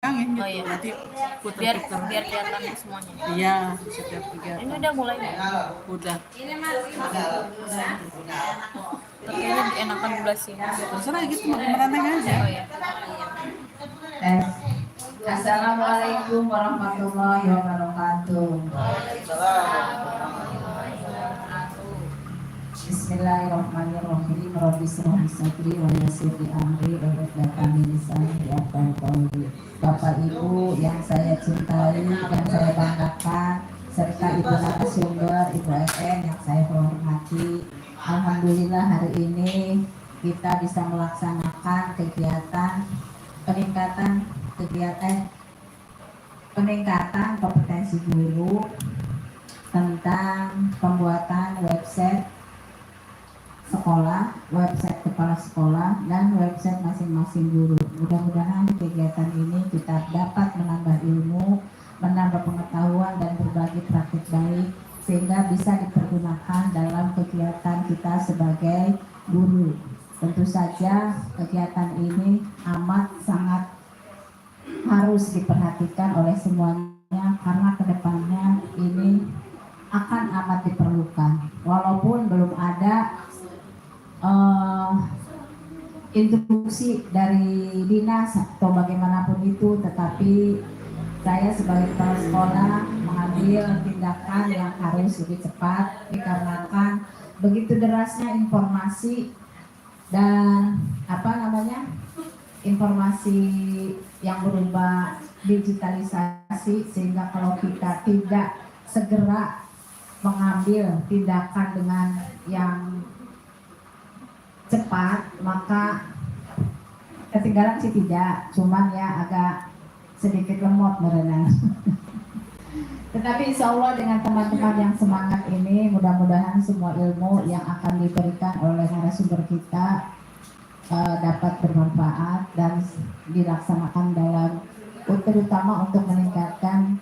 belakangin gitu. Oh, iya. Nanti biar putar-putar. kelihatan semuanya. Iya, setiap kegiatan. Ini udah mulai nih. Udah. Kayaknya enakan sebelah sini. Terserah gitu, makin menantang aja. Oh iya. Assalamualaikum warahmatullahi wabarakatuh. Bismillahirrahmanirrahim. Rabbi shrah li sadri wa yassir li amri wahlul min lisani yafqahu qawli. Bapak Ibu yang saya cintai, yang saya banggakan, serta Ibu narasumber, Ibu FN yang saya hormati. Alhamdulillah hari ini kita bisa melaksanakan kegiatan peningkatan kompetensi guru tentang pembuatan website sekolah, website kepala sekolah, dan website masing-masing guru. Mudah-mudahan kegiatan ini kita dapat menambah ilmu, menambah pengetahuan, dan berbagi praktik baik sehingga bisa dipergunakan dalam kegiatan kita sebagai guru. Tentu saja kegiatan ini amat sangat harus diperhatikan oleh semuanya karena kedepannya ini akan amat diperlukan. Walaupun belum ada instruksi dari dinas atau bagaimanapun itu, tetapi saya sebagai kepala sekolah mengambil tindakan yang harus lebih cepat dikarenakan begitu derasnya informasi dan informasi yang berubah digitalisasi, sehingga kalau kita tidak segera mengambil tindakan dengan yang cepat maka ketinggalan sih tidak, cuman ya agak sedikit lemot berenang. Tetapi insya Allah dengan teman-teman yang semangat ini, mudah-mudahan semua ilmu yang akan diberikan oleh narasumber kita dapat bermanfaat dan dilaksanakan dalam, terutama untuk meningkatkan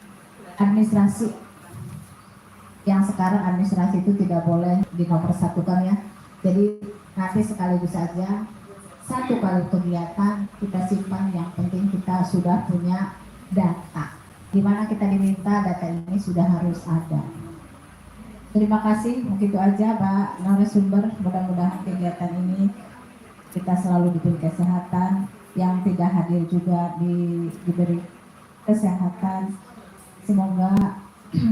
administrasi. Yang sekarang administrasi itu tidak boleh dinomorsatukan ya. Jadi nanti sekaligus saja satu kali kegiatan kita simpan, yang penting kita sudah punya data. Di mana kita diminta data ini sudah harus ada. Terima kasih, mungkin itu aja Pak narasumber. Mudah-mudahan kegiatan ini kita selalu diberi kesehatan, yang tidak hadir juga diberi kesehatan. Semoga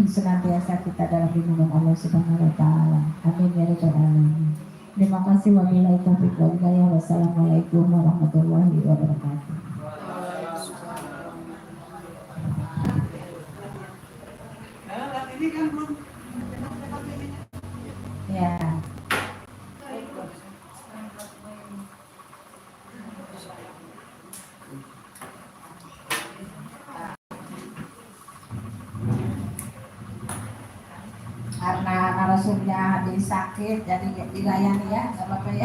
senantiasa kita dalam lindungan Allah Subhanahu wa taala. Amin ya rabbal alamin. Terima kasih, wabillahi taufiq wal hidayah. Wassalamualaikum warahmatullahi wabarakatuh. Ini kan belum. Ya. Karena narasumbernya jadi sakit, jadi dilayani ya, nggak apa-apa ya.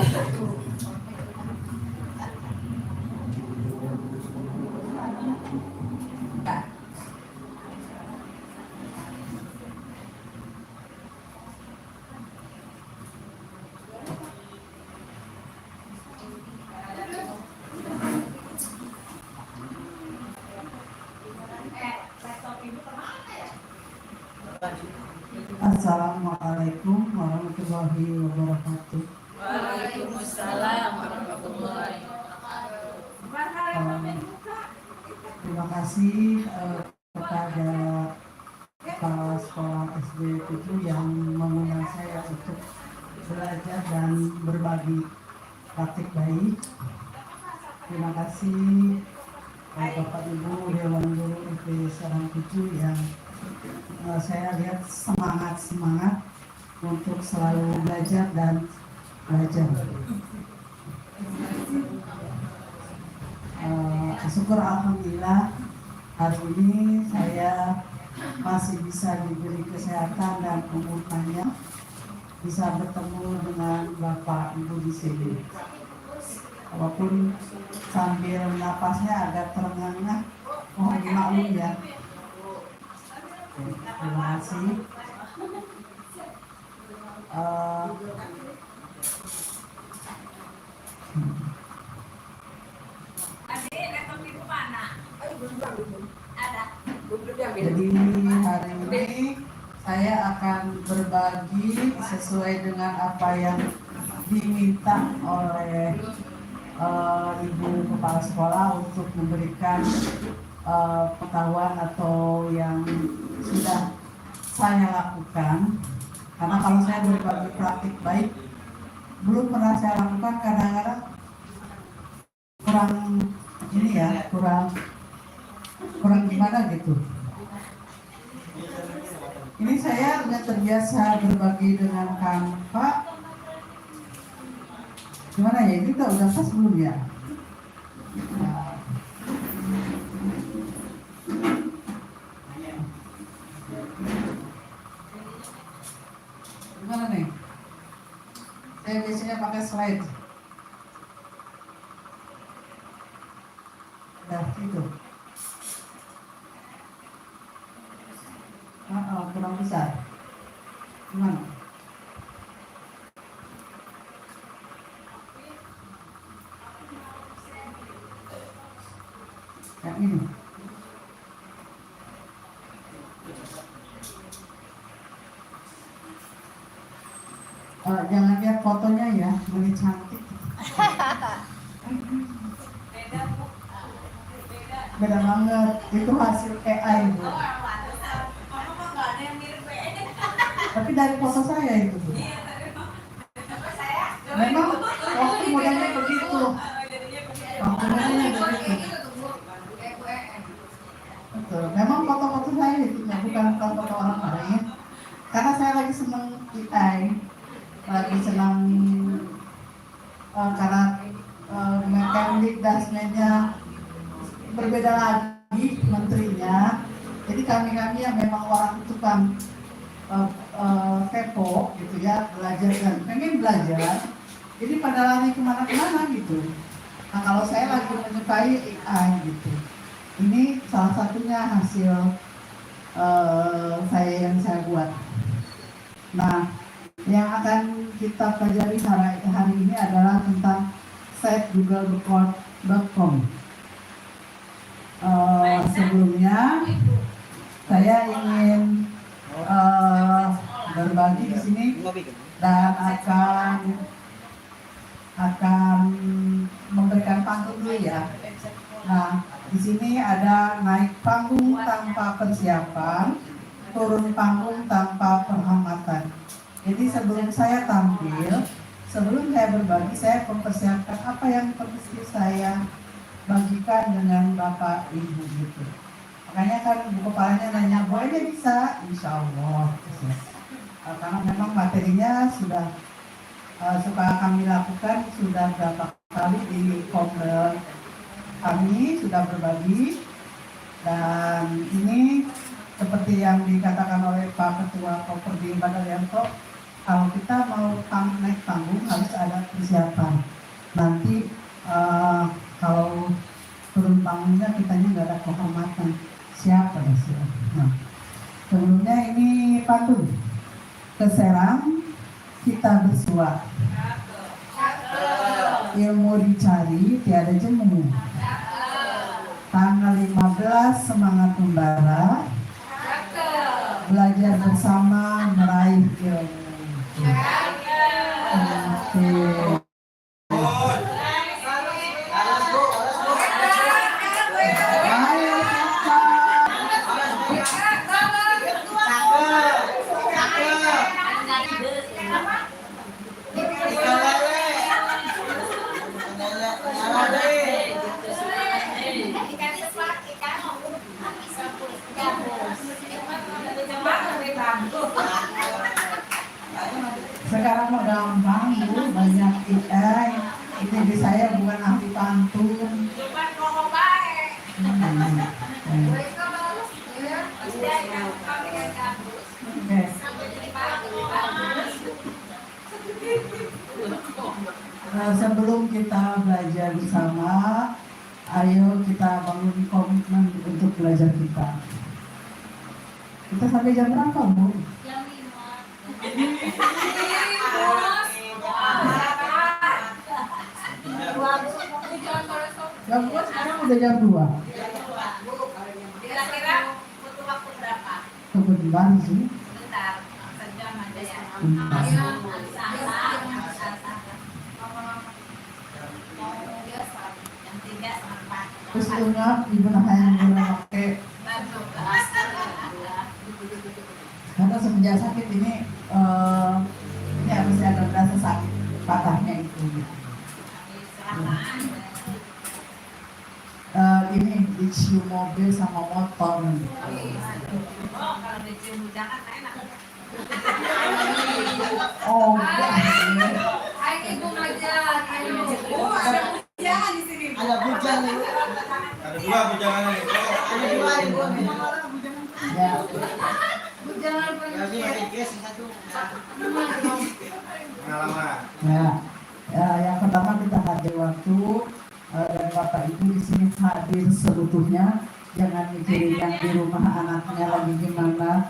Assalamualaikum warahmatullahi wabarakatuh. Waalaikumsalam warahmatullahi wabarakatuh. Terima kasih kepada kepala sekolah SD itu yang mengundang saya untuk belajar dan berbagi praktik baik. Terima kasih Bapak Ibu Dewan Guru SD Serang 7 yang saya lihat semangat untuk selalu belajar dan belajar. Syukur alhamdulillah hari ini saya masih bisa diberi kesehatan dan umur panjang, bisa bertemu dengan Bapak Ibu di sini. Walaupun sambil napasnya agak terengah-engah, mohon dimaklum ya. Terima kasih. Jadi hari ini saya akan berbagi sesuai dengan apa yang diminta oleh Ibu Kepala Sekolah untuk memberikan pengetahuan atau yang sudah saya lakukan. Karena kalau saya berbagi praktik baik, belum pernah saya lakukan, kadang-kadang kurang ini ya, kurang gimana gitu. Ini saya sudah terbiasa berbagi dengan Kanva. Gimana ya, ini udah pas belum ya? Nah. Gimana nih? Saya biasanya pakai slide. Nah, itu. Kurang besar. Gimana? Yang ini. Jangan lihat fotonya ya, lebih cantik. Beda banget, itu hasil AI Bu. Tapi dari foto saya itu Bu. Memang waktu mudanya begitu. Waktu mudanya begitu. Betul. Memang foto-foto saya itu bukan foto orang lain. Karena saya lagi senang AI, lagi senang karena Kemdikbud dasmennya berbeda lagi menterinya. Jadi kami yang memang orang tukang kepo gitu ya, belajar dan pengen belajar. Jadi pada lari kemana-kemana gitu. Nah kalau saya lagi menyukai AI gitu. Ini salah satunya hasil yang saya buat. Nah, yang akan kita pelajari hari ini adalah tentang site.google.com. Sebelumnya, saya ingin berbagi di sini dan akan memberikan panggung dulu ya. Nah, di sini ada naik panggung tanpa persiapan, turun panggung tanpa penghormatan. Jadi sebelum saya tampil, sebelum saya berbagi, saya mempersiapkan apa yang mesti saya bagikan dengan Bapak Ibu gitu. Makanya kan Bu Kepalanya nanya, boleh bisa? Insya Allah. Karena memang materinya sudah kami lakukan, sudah berapa kali di Kopdel kami sudah berbagi, dan ini seperti yang dikatakan oleh Pak Ketua Koperdi Badalianto, kalau kita mau naik panggung harus ada persiapan. Nanti kalau turun panggungnya kitanya nggak ada kehormatan. Siapa ya siapa? Nah, sebelumnya ini pantun. Keserang kita bersua. Ilmu dicari tiada jemu. Tanggal 15 semangat membara. Belajar bersama meraih ilmu. Oke. Sekarang mah gampang Bu, banyak AI. Ini di saya bukan ahli pantun. Sebelum kita belajar bersama, ayo kita bangun komitmen untuk belajar kita. Kita sampai jam berapa Bu? Jam 5. Jam 2 sekarang udah jam 2. Kira-kira butuh waktu kebetulan sih. Terus ingat ibu hanya boleh pakai karena semenjak sakit ini harus ada rasa sakit patahnya itu. Ini dicium mobil sama motor. Oh, Ada bujang nih. Ada dua bujangan nih. Ada dua ibu. ya. Lagi masih kes satu. Pengalaman. Yang pertama kita hadir waktu dan Bapak Ibu di sini hadir seutuhnya, jangan mikirin yang di rumah anaknya lagi gimana.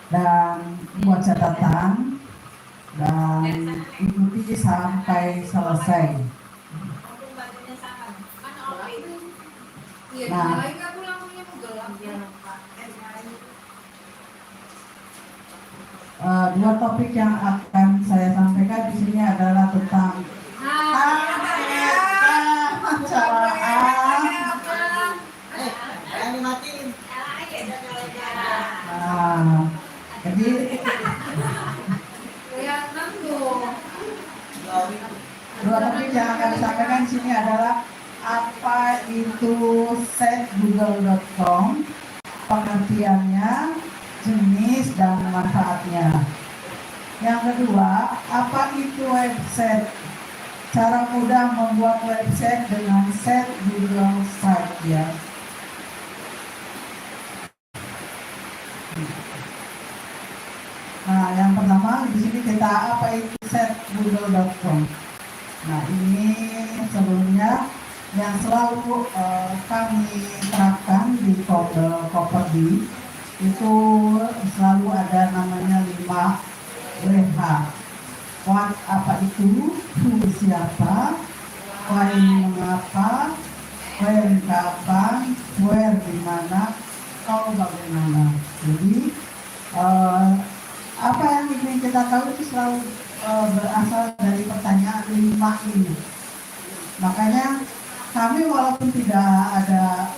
Dan buat catatan dan ikuti sampai selesai. Nah, dua topik yang akan saya sampaikan di sini adalah tentang jadi dua topik yang akan disampaikan di sini adalah apa itu setgoogle.com, pengertiannya, jenis dan manfaatnya. Yang kedua, apa itu website? Cara mudah membuat website dengan set Google Site ya. Nah, yang pertama di sini kita apa itu setgoogle.com. Nah, ini sebelumnya yang selalu kami terapkan di Koperdi itu selalu ada namanya 5 WH. What apa itu, who siapa, why mengapa, when kapan, where di mana, how bagaimana. Jadi apa yang ingin kita tahu itu selalu berasal dari pertanyaan 5 ini. Makanya kami walaupun tidak ada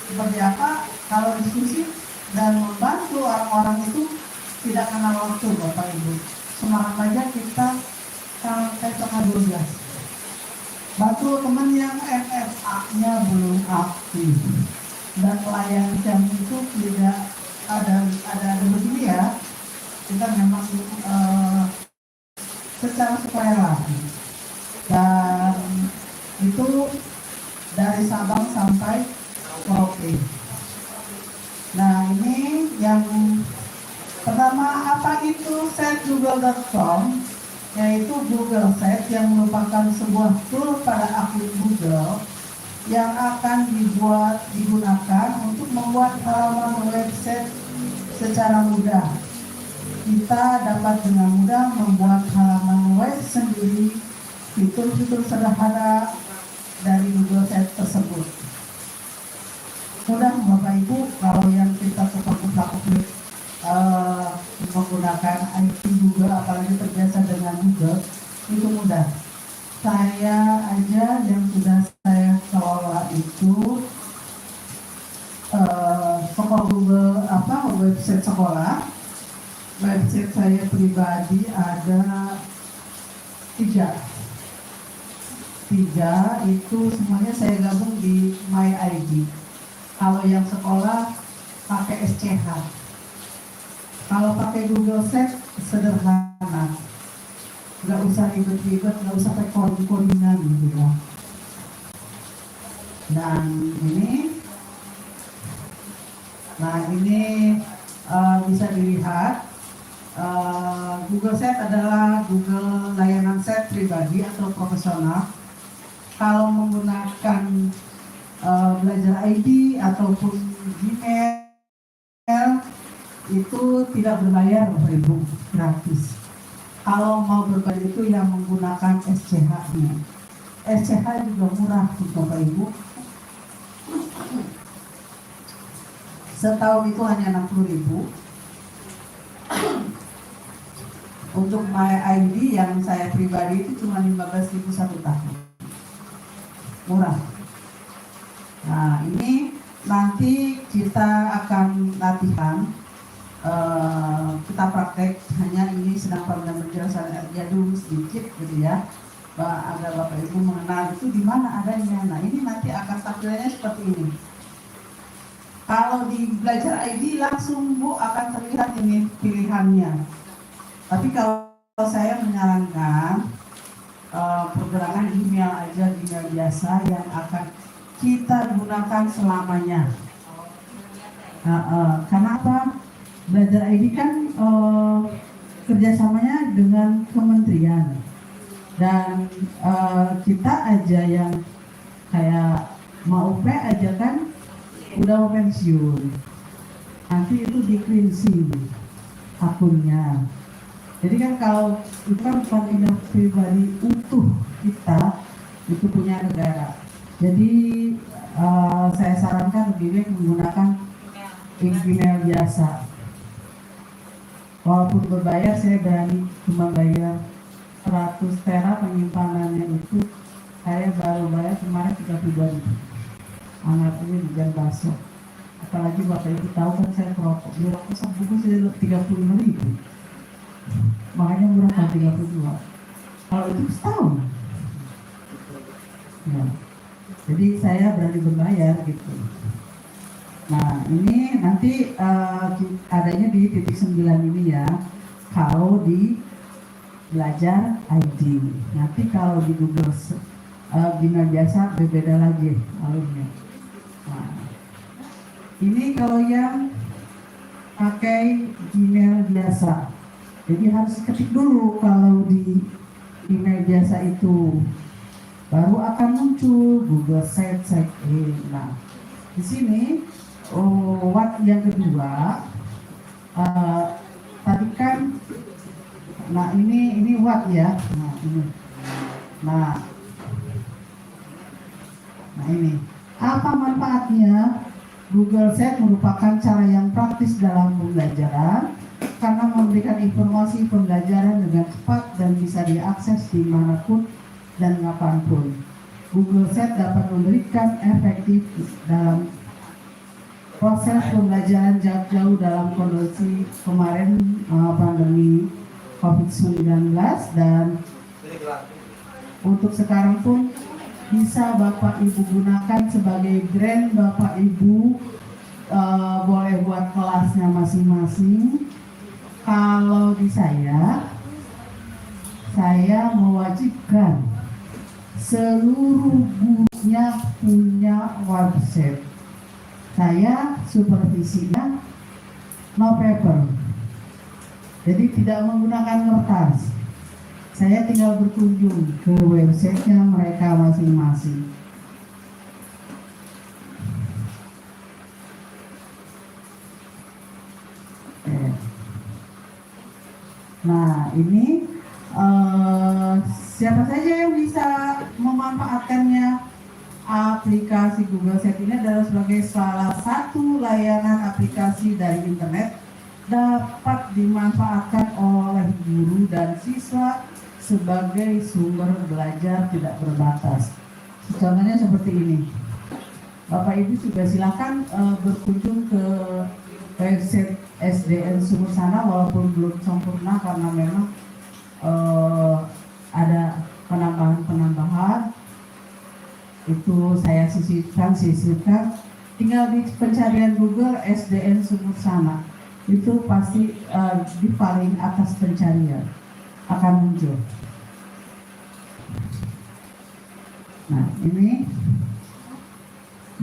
seperti apa, kalau diskusi dan membantu orang-orang itu tidak kenal waktu Bapak Ibu. Semangat aja kita sampai setengah 12. Bantu teman yang MFA-nya belum aktif dan layar jam itu tidak ada begini ya. Kita memang secara sukarela dan itu dari Sabang sampai Merauke. Nah, ini yang pertama, apa itu setgoogle.com? Yaitu Google Set yang merupakan sebuah tool pada akun Google yang akan digunakan untuk membuat halaman website secara mudah. Kita dapat dengan mudah membuat halaman web sendiri, fitur-fitur sederhana dari Google Set tersebut. Mudah Bapak Ibu, kalau yang kita kupak-kupak menggunakan IT Google, apalagi terbiasa dengan Google, itu mudah. Saya aja yang sudah saya kelola itu sekolah Google website sekolah. Website saya pribadi ada 3 itu semuanya saya gabung di My ID. Kalau yang sekolah pakai SCH. Kalau pakai Google Set sederhana, nggak usah ribet-ribet, nggak usah pakai coding-codingan gitu ya. Dan ini, bisa dilihat. Google Set adalah Google layanan set pribadi atau profesional. Kalau menggunakan Belajar ID ataupun Gmail itu tidak berbayar Bapak Ibu, gratis. Kalau mau berbayar itu yang menggunakan SCH-nya. SCH juga murah Bapak Ibu. setahun itu hanya 60.000. Untuk My ID yang saya pribadi itu cuma 15.000 satu tahun. Murah. Nah, ini nanti kita akan latihan, kita praktek, hanya ini sedang pada penjelasan aja dulu sedikit gitu ya, agar Bapak Ibu mengenal itu di mana adanya. Nah, ini nanti akan tampilannya seperti ini. Kalau di belajar ID langsung Bu akan terlihat ini pilihannya. Tapi kalau saya menyarankan pergerakan email aja, email biasa yang akan kita gunakan selamanya. Kenapa? Belajar ID kan kerjasamanya dengan kementerian, dan kita aja yang kayak mau UP aja kan udah mau pensiun, nanti itu di cleansing akunnya. Jadi kan kalau itu kan bukan email pribadi utuh kita, itu punya negara. Jadi saya sarankan lebih baik menggunakan email biasa. Walaupun berbayar, saya berani cuma bayar 100 tera penyimpanannya itu. Saya baru bayar kemarin 32.000. Anak ini di jam bakso. Apalagi Bapak Ibu tahu kan saya perokok. Di rokok sebungkus saya 35.000. Makanya murah kan 32. Kalau itu setahun. Ya. Jadi saya berani berbayar gitu. Nah, ini nanti adanya di titik 9 ini ya, kalau di belajar ID. Nanti kalau di Google Gmail biasa berbeda lagi alurnya. Nah, ini kalau yang pakai Gmail biasa, jadi harus ketik dulu kalau di email biasa itu, baru akan muncul Google Set in. Nah, di sini what yang kedua, tadi kan, nah ini what ya, nah ini, nah ini apa manfaatnya? Google Set merupakan cara yang praktis dalam pembelajaran karena memberikan informasi pembelajaran dengan cepat dan bisa diakses dimanapun dan kapanpun. Google Set dapat memberikan efektif dalam proses pembelajaran jarak jauh dalam kondisi kemarin pandemi COVID-19, dan untuk sekarang pun bisa Bapak Ibu gunakan sebagai brand. Bapak Ibu boleh buat kelasnya masing-masing. Kalau di saya mewajibkan seluruh gurunya punya website. Saya supervisinya no paper, jadi tidak menggunakan kertas. Saya tinggal berkunjung ke websitenya mereka masing-masing. Nah, ini siapa saja yang bisa memanfaatkannya? Aplikasi Google Set ini adalah sebagai salah satu layanan aplikasi dari internet, dapat dimanfaatkan oleh guru dan siswa sebagai sumber belajar tidak berbatas. Contohnya seperti ini. Bapak Ibu juga silakan berkunjung ke website SDN Sumur Sana, walaupun belum sempurna karena memang ada penambahan. Itu saya sisipkan, tinggal di pencarian Google SDN Sumur Sana, itu pasti di paling atas pencarian akan muncul.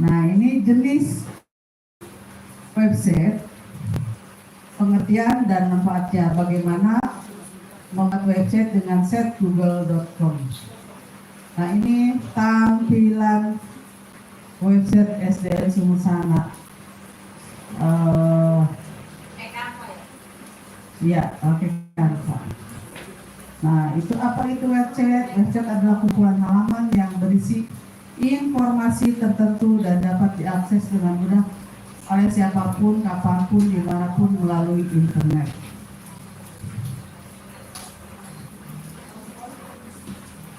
Nah ini jenis website, pengertian dan manfaatnya, bagaimana membuat website dengan setgoogle.com. Nah, ini tampilan website SDN Sumur Sana. Ya, pakai Canva. Nah, itu apa itu website? Website adalah kumpulan halaman yang berisi informasi tertentu dan dapat diakses dengan mudah oleh siapapun, kapanpun, dimanapun melalui internet.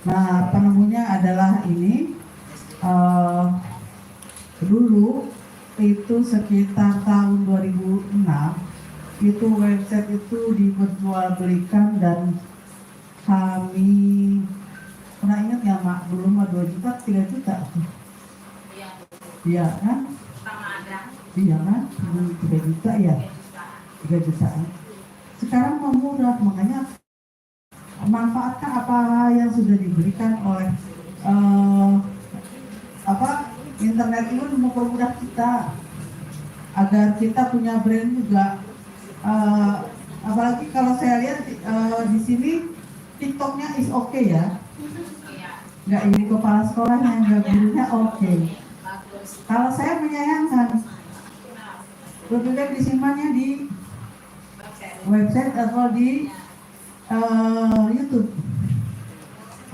Nah, penemunya adalah ini dulu itu sekitar tahun 2006 itu website itu diperjualbelikan dan kami pernah ingat ya mak, dulu mah 2 juta, 3 juta. Iya kan? Iya kan? 3 juta ya, 3 jutaan. Sekarang mau murah, makanya manfaatkan apa yang sudah diberikan oleh internet itu mempermudah kita agar kita punya brand juga. Apalagi kalau saya lihat di sini TikToknya is okay ya, nggak ini kepala sekolahnya, nggak gurunya oke. Kalau saya menyayangkan lebih baik disimpannya di website atau di YouTube.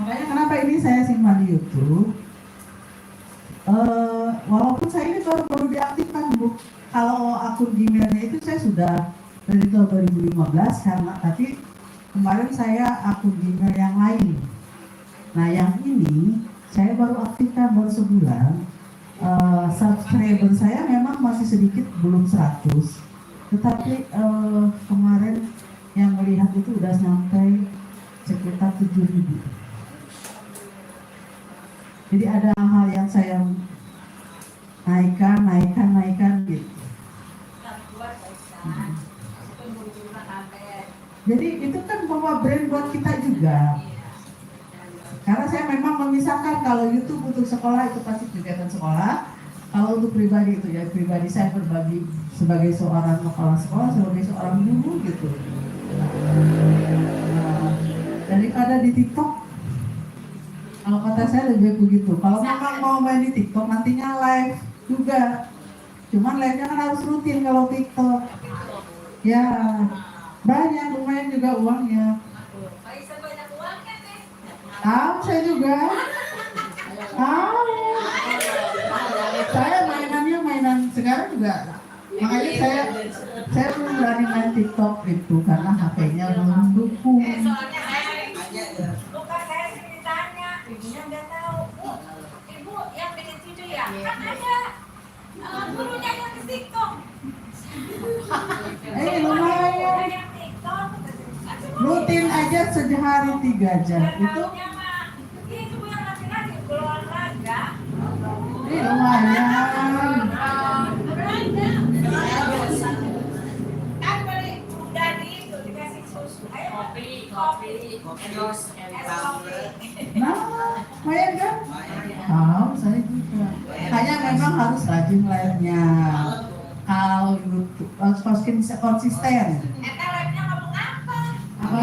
Makanya kenapa ini saya simpan di YouTube. Walaupun saya ini baru diaktifkan Bu. Kalau akun Gmailnya itu saya sudah dari tahun 2015 karena tapi kemarin saya akun Gmail yang lain. Nah yang ini saya baru aktifkan baru sebulan. Subscriber saya memang masih sedikit, belum 100. Tetapi kemarin yang melihat itu udah sampai sekitar 7.000. Jadi ada hal yang saya naikkan gitu. Jadi itu kan bawa brand buat kita juga. Karena saya memang memisahkan kalau YouTube untuk sekolah itu pasti kegiatan sekolah. Kalau untuk pribadi itu ya pribadi saya berbagi sebagai seorang kepala sekolah, sebagai seorang guru gitu. Daripada di TikTok, kalau kata saya lebih begitu. Kalau memang mau main di TikTok nantinya live juga. Cuman live-nya kan harus rutin kalau TikTok. Ya, banyak lumayan juga uangnya. Tahu saya juga. Tahu. Saya mainan sekarang juga. Makanya saya belum berani main TikTok itu karena HP-nya belum mendukung. Soalnya bukan saya sih ditanya, ibunya nggak tahu. Ibu yang bikin video ya? Kan ada gurunya yang di TikTok. Lumayan. Yang TikTok. Rutin aja sehari 3 jam itu. Itu yang laki-laki olahraga. Lumayan. Kan beli udah itu dikasih susu. Ayo kopi. Terus Nah, lumayan kan? Tahu saya juga. Hanya memang harus rajin live-nya. Kalau YouTube harus konsisten. Eta live-nya ngomong apa? Apa?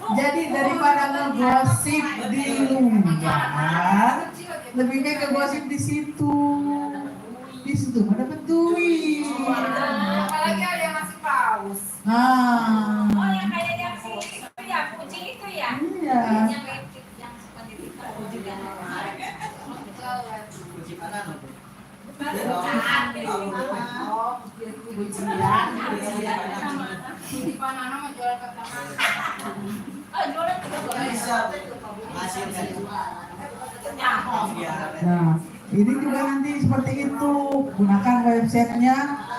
Jadi daripada ngegosip di luar, lebih baik ngegosip di situ. Di situ mana dapat duit. Apalagi ada yang masih paus. Nah, Oh yang kayak yang si itu ya, Puji itu ya? iya. Yang suka di TikTok, Puji dan Nah, ini juga nanti seperti itu. Gunakan websitenya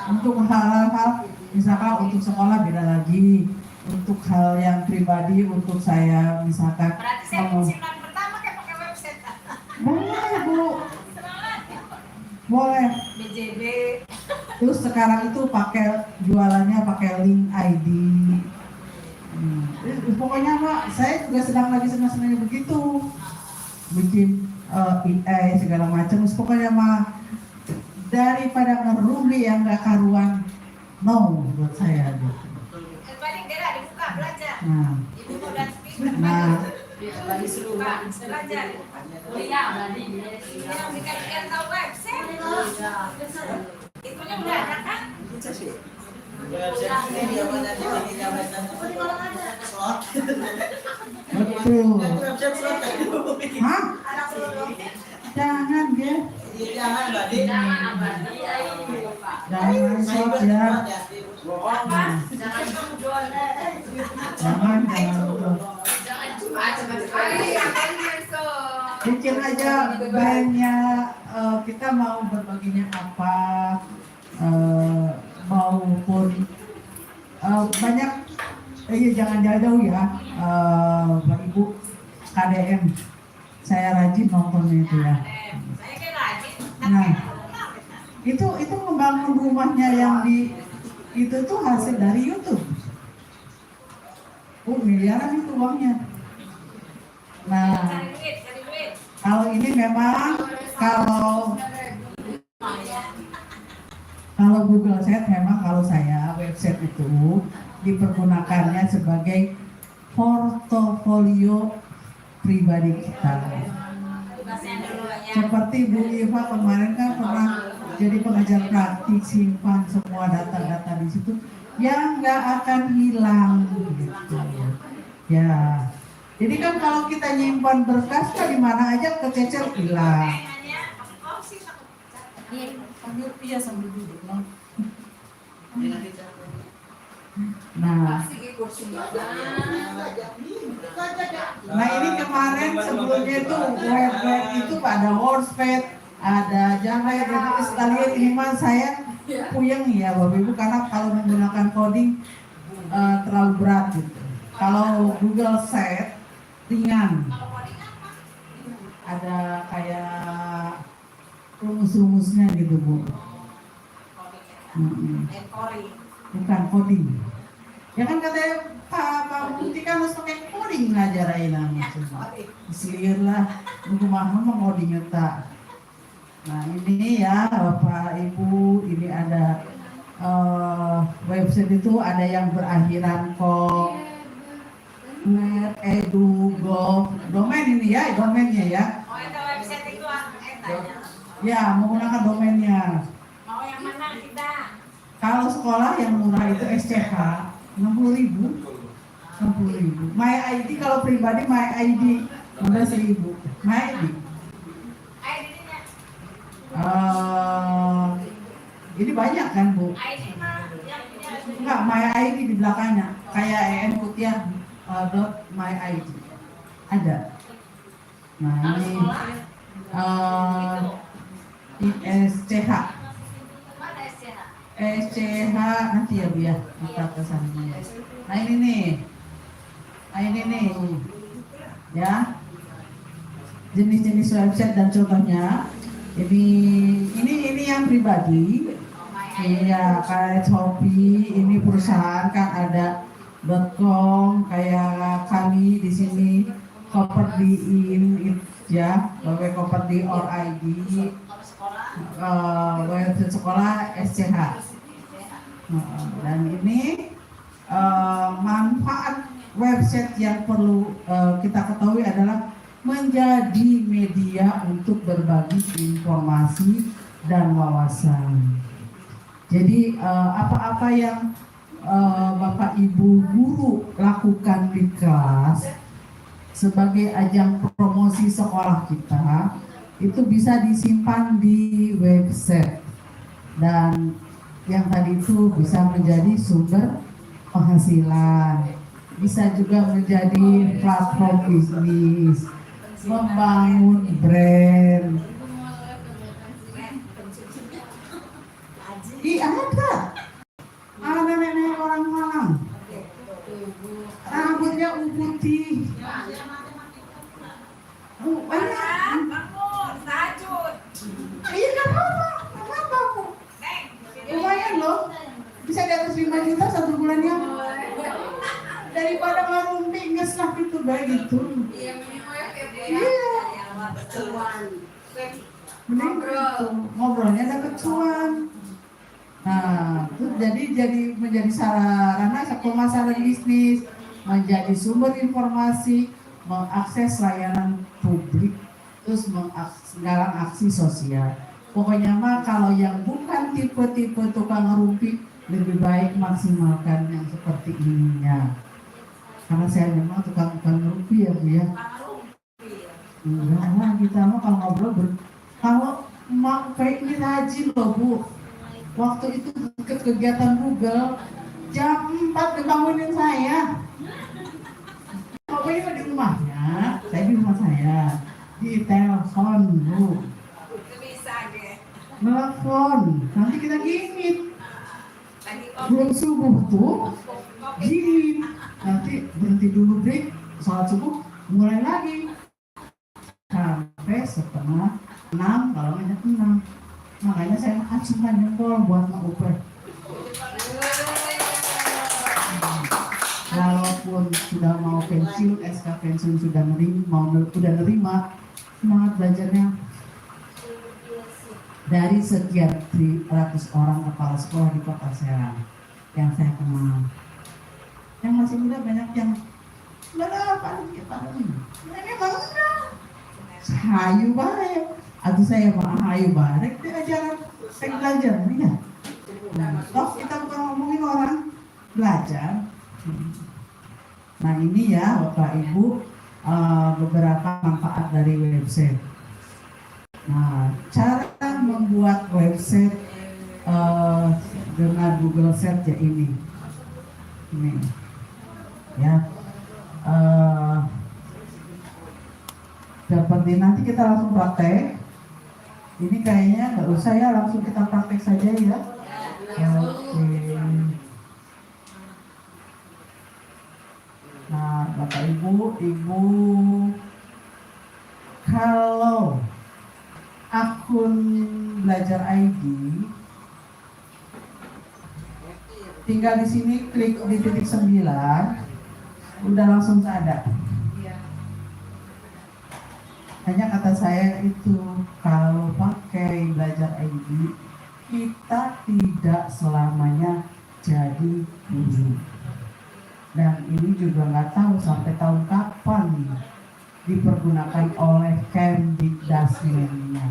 untuk hal-hal, misalkan untuk sekolah beda lagi. Untuk hal yang pribadi, untuk saya misalkan berarti saya pensiunan pertama kayak pakai website. boleh Bu, boleh. BJB. Terus sekarang itu pakai jualannya pakai link ID. Pokoknya Pak, saya juga sedang lagi senang-senangnya begitu, bikin AI segala macam. Pokoknya mah daripada ngerumpi yang gak karuan, no buat saya gitu. Balik Dera dibuka belajar. Nah, Ibu mau dan speaker. nah, Buka, belajar. Yang dikasih tahu website. Itunya udah ada kan? betul. Hah? Jangan ya. Jangan, Mbak Di. Jangan abadi, ayo. Jangan sob ya. Apa? Jangan kamu jual. Jangan. Jangan cuma Bikin aja brandnya, kita mau berbaginya apa, maupun banyak. Iya jangan jauh-jauh ya, Bapak Ibu KDM. Saya rajin nontonnya itu ya. Saya kan rajin. Nah, itu membangun rumahnya yang di itu tuh hasil dari YouTube. Miliaran itu uangnya. Nah, Cari duit. kalau ini memang kalau Google Set memang kalau saya website itu dipergunakannya sebagai portofolio pribadi kita. Seperti Bu Iva kemarin kan pernah jadi pengajar praktik, simpan semua data-data di situ yang nggak akan hilang gitu. Ya. Jadi kan kalau kita nyimpan berkas kan di mana aja kececer hilang. Iya sambil duduk. Nah ini kemarin sebelumnya itu web itu ada WordPad, ada Java, jadi sekalian ini mah saya puyeng ya Bapak Ibu karena kalau menggunakan coding terlalu berat gitu. Kalau Google Set ringan, ada kayak rumus-rumusnya gitu Bu. Bukan coding. Ya kan katanya Pak Bukti kan harus pakai coding ngajarain maksudnya. Isilir lah, kumaha mah codingnya tak. Nah ini ya Bapak Ibu, ini ada website itu ada yang berakhiran kok net, edu, gov, domain ini ya, domainnya ya. Oh itu website itu tanya. Ya menggunakan domainnya. Mau yang mana kita? Kalau sekolah yang murah itu SCH 60.000. My ID kalau pribadi My ID 15.000. My ID. ID-nya. Ini banyak kan Bu? ID mah yang Enggak, My ID di belakangnya kayak EN Putiah .my ID ada. Nah ini SCH. mana SCH? SCH nanti ya Bu ya kita pesannya ya. Nah ini nih ya jenis-jenis website dan contohnya. Ini yang pribadi. Iya kayak Shopee, ini perusahaan kan ada .com kayak kami di sini Koperdiin ya, Koperdi.id, website sekolah SCH. Dan ini manfaat website yang perlu kita ketahui adalah menjadi media untuk berbagi informasi dan wawasan. Jadi apa-apa yang Bapak Ibu guru lakukan di kelas sebagai ajang promosi sekolah kita itu bisa disimpan di website dan yang tadi itu bisa menjadi sumber penghasilan, bisa juga menjadi platform bisnis, membangun brand. Ada nenek orang Malang, rambutnya putih. Bangun, tajud. Iya nggak apa-apa Bu. Lumayan loh, bisa di atas 5 juta satu bulannya. Daripada ngerumpi ngeslah itu baik gitu. Iya. Mending gitu. Ngobrolnya dapat cuan. Nah, itu jadi menjadi sarana pemasaran bisnis, menjadi sumber informasi, mengakses layanan publik, terus menggalang aksi sosial. Pokoknya mah kalau yang bukan tipe-tipe tukang ngerumpi, lebih baik maksimalkan yang seperti ininya. Karena saya memang tukang ngerumpi ya Bu ya. Enggak lah, kita mah kalau ngobrol kalau mak ini rajin loh Bu. Waktu itu ikut kegiatan Google jam 4 dibangunin saya. Bapak ini di rumahnya, saya di rumah saya. Di telepon Bu. Bisa deh. Telepon, nanti kita gigit. Lagi Belum subuh tuh, gini. Nanti berhenti dulu break, sholat subuh, mulai lagi. Sampai setengah 6, kalau nggak 6. Makanya saya acungan jempol buat Mak Uper. Walaupun sudah mau pensiun, SK pensiun sudah nerima, semangat belajarnya dari sekian ratus orang kepala sekolah di Kota Serang yang saya kenal. Yang masih muda banyak yang paling ini memang hayu barek. Atau saya mah hayu barek dia ajaran saya belajar ya. Toh kita bukan ngomongin orang belajar. Nah ini ya Bapak Ibu beberapa manfaat dari website. Nah cara membuat website dengan Google Search ya ini ya. Seperti nanti kita langsung praktek. Ini kayaknya nggak usah ya, langsung kita praktek saja ya. Oke. Nah, Bapak Ibu, kalau akun Belajar ID, tinggal di sini klik di titik 9, udah langsung ada. Hanya kata saya itu kalau pakai Belajar ID kita tidak selamanya jadi guru. Dan ini juga nggak tahu sampai tahun kapan dipergunakan oleh Kemdikdasmennya.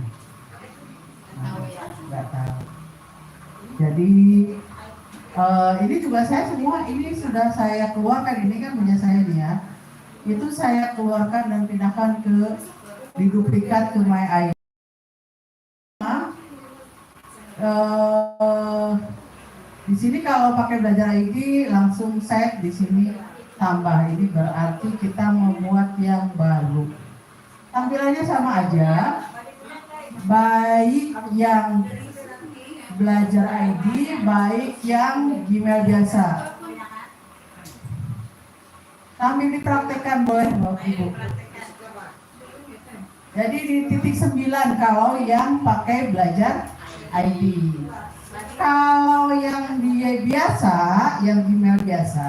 Nggak tahu. Jadi ini juga saya semua ini sudah saya keluarkan, ini kan punya saya nih ya. Itu saya keluarkan dan pindahkan diduplikat ke MyID. Di sini kalau pakai Belajar ID langsung set di sini tambah, ini berarti kita membuat yang baru. Tampilannya sama aja, baik yang Belajar ID, baik yang Gmail biasa. Sambil dipraktekkan boleh Bapak Ibu. Jadi di titik 9 kalau yang pakai Belajar ID. Kalau yang dia biasa, yang Gmail biasa,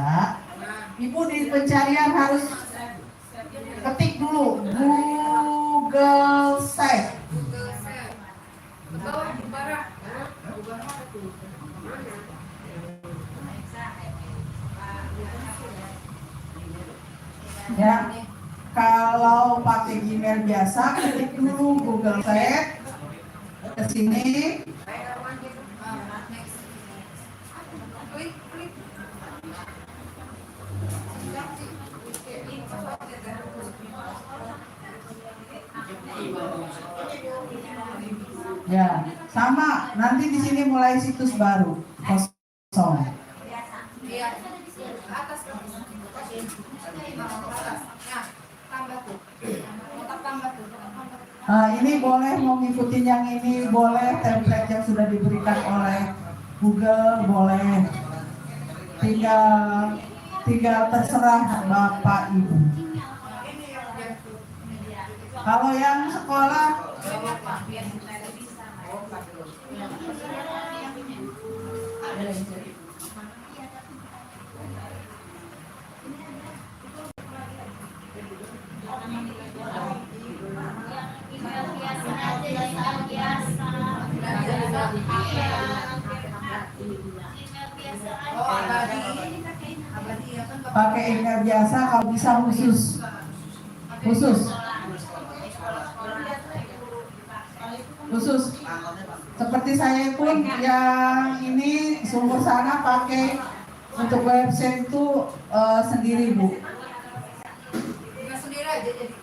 Ibu di pencarian harus ketik dulu Google Site. Ya, kalau pakai Gmail biasa ketik dulu Google Site ke sini. Ya, sama. Nanti di sini mulai situs baru kosong. Ini boleh mau ngikutin yang ini, boleh template yang sudah diberikan oleh Google, boleh. Tinggal terserah Bapak Ibu. Kalau yang sekolah pakai email biasa, kalau bisa khusus. Seperti saya pun yang ini sumber sana pakai untuk website itu sendiri Bu. Sendiri aja jadi.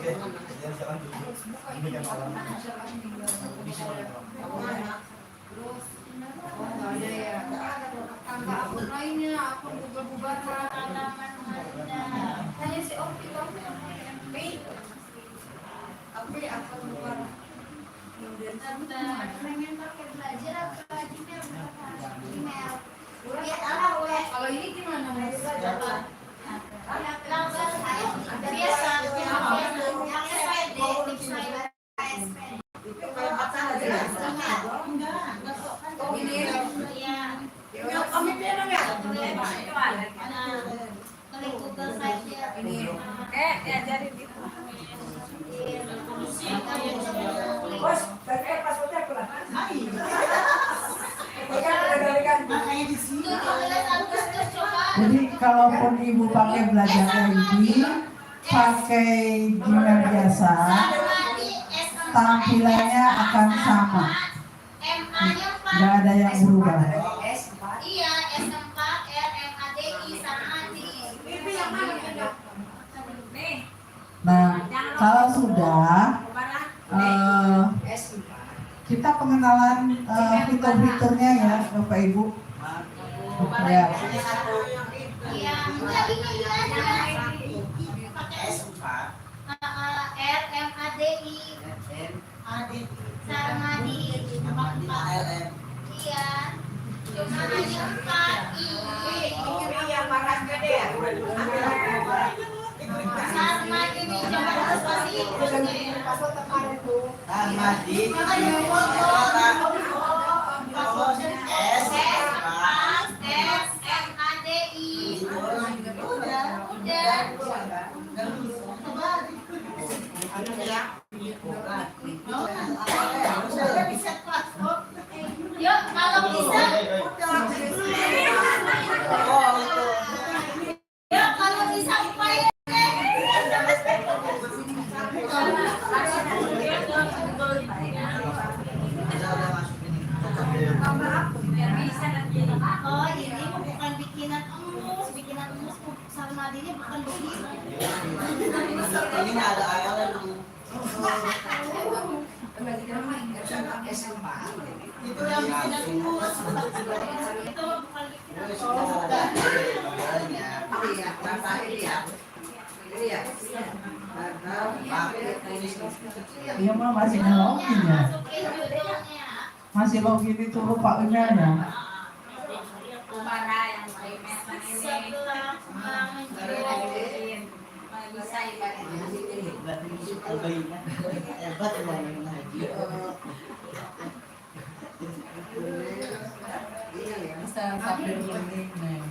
Jangan jangan duduk. Ini kan orang. Oh, nggak ada ya. Tambah akun lainnya, akun bubar-bubar halaman mana. Tanya si Opi, Opi. Opi, akun bubar. Tante, pengen pakai belajar apa email? Email. Kalau ini gimana? Biasa, diajarin gitu. Bos, pakai passwordnya aku lah. Makanya di sini. Jadi kalaupun ibu pakai belajar ini, pakai Gmail biasa, tampilannya akan sama. Nggak ada yang berubah. Iya, S4, RMADI sama di. Nah, kalau sudah, kita pengenalan fitur-fiturnya ya, Bapak Ibu. Ya. Iya, enggak ini aja. Pakai S4. RMADI. Sama di iya. Cuma hanya 4 Ini yang marah gede ya. sama ini coba terus pasti Password kemarin tuh. Ahmadi. Yuk, kalau bisa. Yuk, kalau bisa upaya. Oh, ini bukan bikinan emus sama ini bukan begitu. Ini nggak ada ayatnya dulu. Itu yang bikinan emus. Itu bukan bikinan Iya mah masih login ya. masukin judulnya. Masih login itu lupa emailnya. Para yang mesan ini. Setelah menjadi Bisa ibaratnya. Hebat yang lagi. Bisa sambil login nih.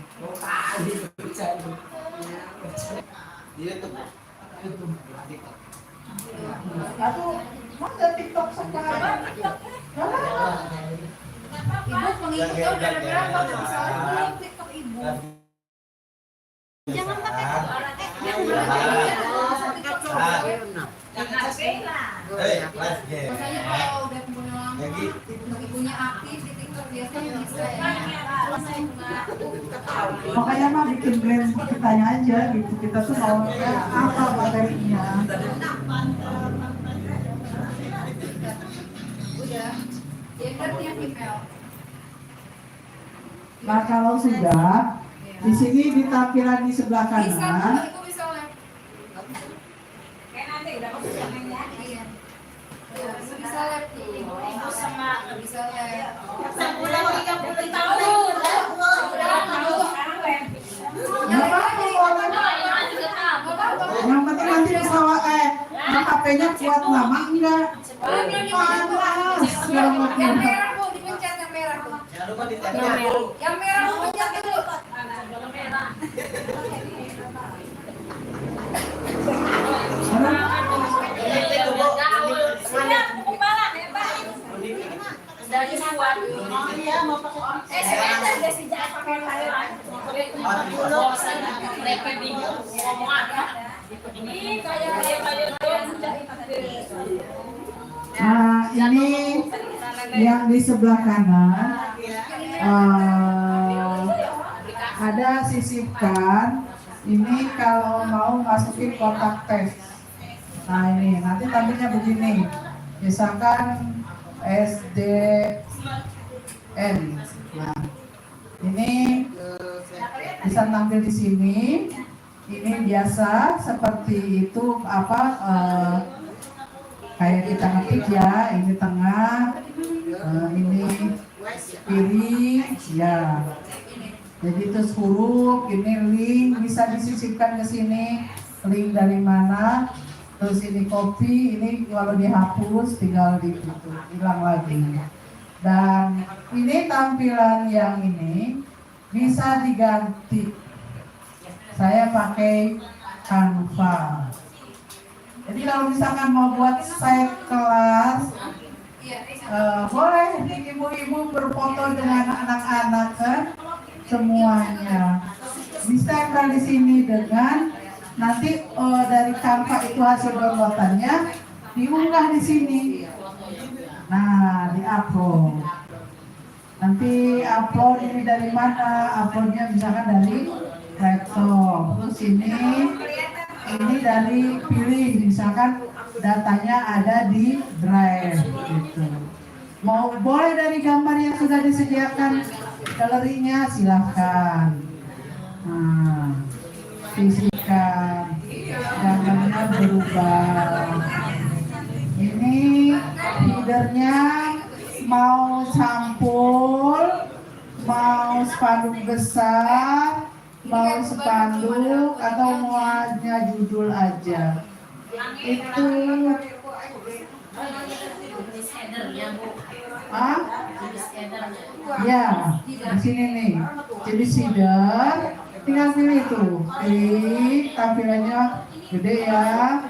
Atau mana TikTok sekarang? Ibu pengikutnya udah ada berapa? Soalnya TikTok ibu. Jangan pakai live game. Makanya kalau udah punya Lagi. ibunya aktif di TikTok biasanya bisa ya. Makanya mah bikin brand kitanya aja gitu. Kita tuh maunya apa materinya. Udah. Gendernya female. Nah kalau sudah, di sini di tampilan di sebelah Bisa Bu, kanan, itu bisa live. Kayak nanti udah masuk yang Iya. Bisa live tuh. Ibu sama bisa live. Sebulan 30 tahun. nggak apa-apa. Yang penting nanti pesawat HP-nya kuat lama enggak? Panas. Yang merah Bu, dipencet yang merah Bu. Jangan lupa ditempel. Yang merah Bu, pencet dulu. Ada kepala hebat. Dari buat. Oh iya, mau pakai. Sebentar dia sih jangan pakai layar. Mereka bingung ngomong apa. Ini kayak Nah ini yang di sebelah kanan ada sisipkan. Ini kalau mau masukin kotak teks. Nah ini nanti tampilnya begini. Misalkan SDN. Nah ini bisa tampil di sini. Ini biasa seperti itu apa? Kayak kita ngetik ya. Ini tengah, ini piring, ya. Jadi itu huruf, ini link bisa disisipkan ke sini. Link dari mana? Terus ini kopi, ini kalau dihapus tinggal ditutup, hilang lagi. Dan ini tampilan yang ini bisa diganti. Saya pakai Canva. Jadi kalau misalkan mau buat site kelas, boleh ibu-ibu berfoto dengan anak-anak kan, semuanya. Bisa di sini dengan nanti dari Canva itu hasil downloadannya diunggah di sini. Nah, di-upload. Nanti upload ini dari mana? Uploadnya misalkan dari laptop. Terus ini dari pilih, misalkan datanya ada di drive gitu. Mau boleh dari gambar yang sudah disediakan galerinya silahkan. Nah, sisihkan, gambarnya berubah. Ini headernya mau sampul, mau spanduk besar, mau spanduk atau mau hanya judul aja. Itu ya, di sini nih. Jadi header tinggal pilih tuh. Klik, tampilannya gede ya.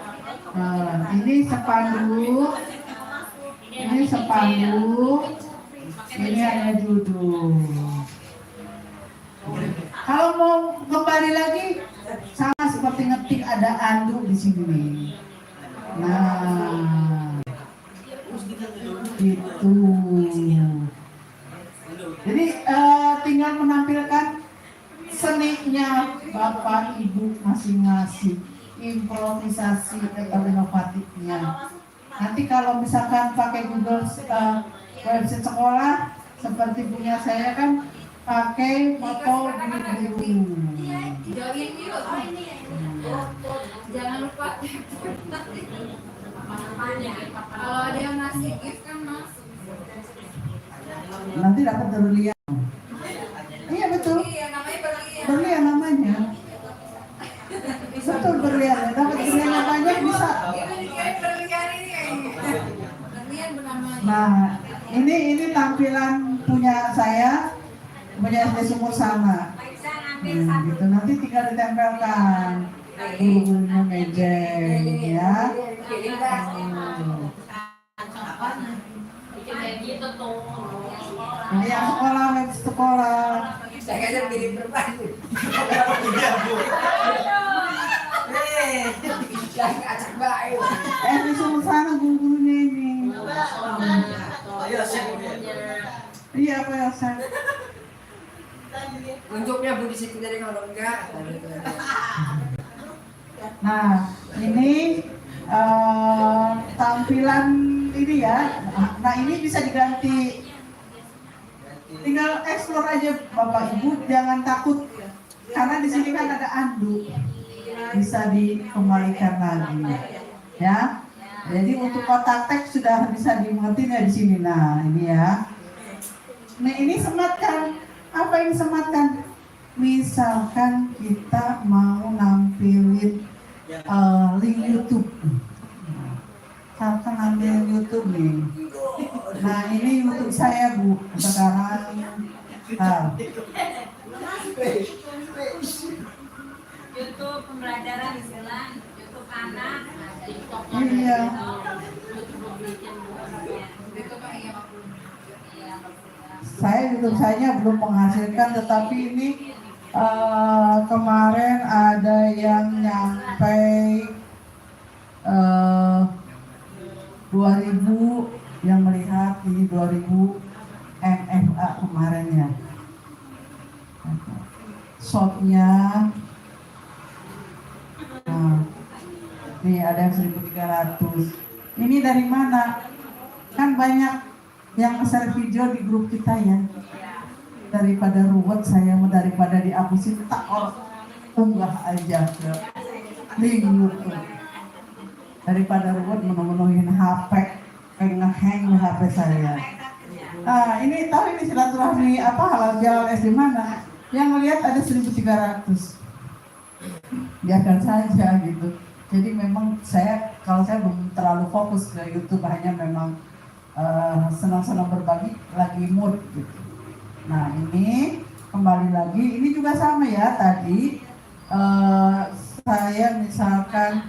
Nah, ini spanduk. Ini spanduk. Ini hanya judul. Kalau mau kembali lagi sama seperti ngetik ada anduk di sini. Nah, itu. Jadi tinggal menampilkan seninya Bapak Ibu masing-masing, improvisasi atau inovatifnya. Nanti kalau misalkan pakai Google website sekolah seperti punya saya kan pakai foto guru. Jangan lupa. Kalau ada yang ngasih gift kan masuk. Nanti dapat berlian. Iya betul. Iya, namanya berlian. Berlian namanya. Betul berlian. Dapat berlian yang banyak bisa. Berlian ini kayaknya. Berlian bernamanya. Nah, ini tampilan punya saya, punya SD Sumur Sana. Gitu nanti tinggal ditempelkan. Gurunya mejeng ya. Ini yang sekolah, web sekolah. Saya kadang jadi berbalik. Iya, Bu. Jangan acak baik. Di Sumur Sana gurunya ini. Ayo, Chef. Iya, Pak Elsa. Untuknya Bu di situ dari kalau enggak. Nah, ini tampilan ini ya. Nah, ini bisa diganti. Tinggal explore aja Bapak Ibu, jangan takut karena di sini kan ada anduk. Bisa dikembalikan lagi. Ya. Jadi untuk kotak teks sudah bisa dimengerti ya di sini. Nah, ini ya. Nah, ini sematkan. Apa yang sematkan? Misalkan kita mau nampilin link YouTube. Misalkan ambil YouTube nih. Nah, ini YouTube saya, Bu. Sekarang. Nah. YouTube pembelajaran Islam, YouTube anak, Iya. YouTube saya belum menghasilkan, tetapi ini kemarin ada yang nyampe 2000 yang melihat, ini 2000 MFA kemarin ya. Shotnya, nah, nih ada yang 1000 1.300. Ini dari mana? Kan banyak yang share video di grup kita ya. Daripada ruwet saya mau daripada dihapusin tak unggah aja ke link YouTube. Daripada ruwet menuhin HP kayak ngehang di HP saya. Ah, ini tahu ini silaturahmi apa halal jalan SD mana? Yang melihat ada 1.300. Biarkan saja gitu. Jadi memang kalau saya belum terlalu fokus ke YouTube, hanya memang senang-senang berbagi, lagi mood gitu. Nah ini kembali lagi, ini juga sama ya tadi saya misalkan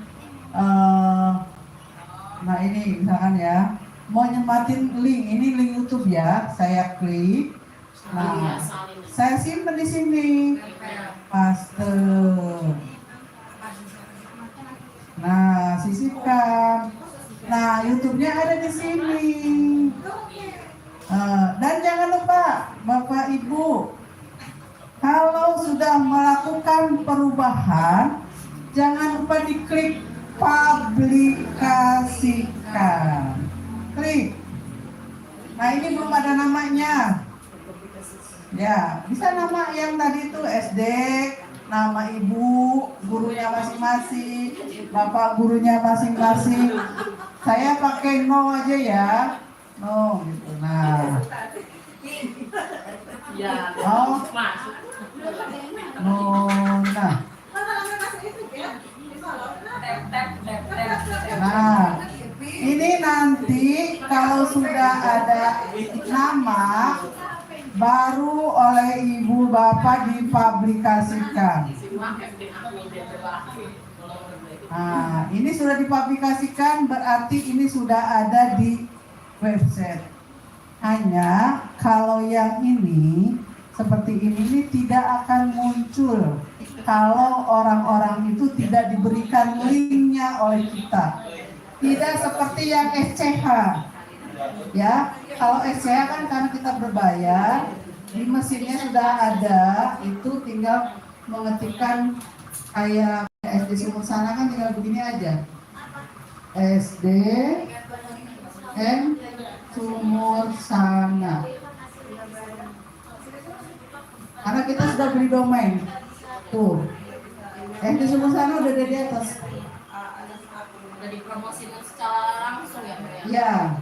nah ini misalkan ya mau nyematin link, ini link YouTube ya, saya klik, nah saya simpan di sini, paste, nah sisipkan, nah YouTube-nya ada di sini. Dan jangan lupa Bapak Ibu, kalau sudah melakukan perubahan, jangan lupa diklik publikasikan. Klik. Nah ini belum ada namanya. Ya, bisa nama yang tadi itu SD, nama ibu, gurunya masing-masing, bapak gurunya masing-masing. Saya pakai no aja ya. No gitu. Nah. Oh. No, nah. Nah, ini nanti kalau sudah ada nama baru oleh ibu bapak dipublikasikan. Nah, ini sudah dipublikasikan berarti ini sudah ada di website. Hanya kalau yang ini seperti ini tidak akan muncul kalau orang-orang itu tidak diberikan linknya oleh kita. Tidak seperti yang SCH. Ya, kalau SCH kan karena kita berbayar, di mesinnya sudah ada, itu tinggal mengetikkan kayak SD Sumur Sana kan tinggal begini aja. SD M Sumur Sana. Karena kita sudah beli domain. Tuh. SD Sumur Sana udah ada di atas. Udah dipromosikan secara langsung ya, Mbak? Ya.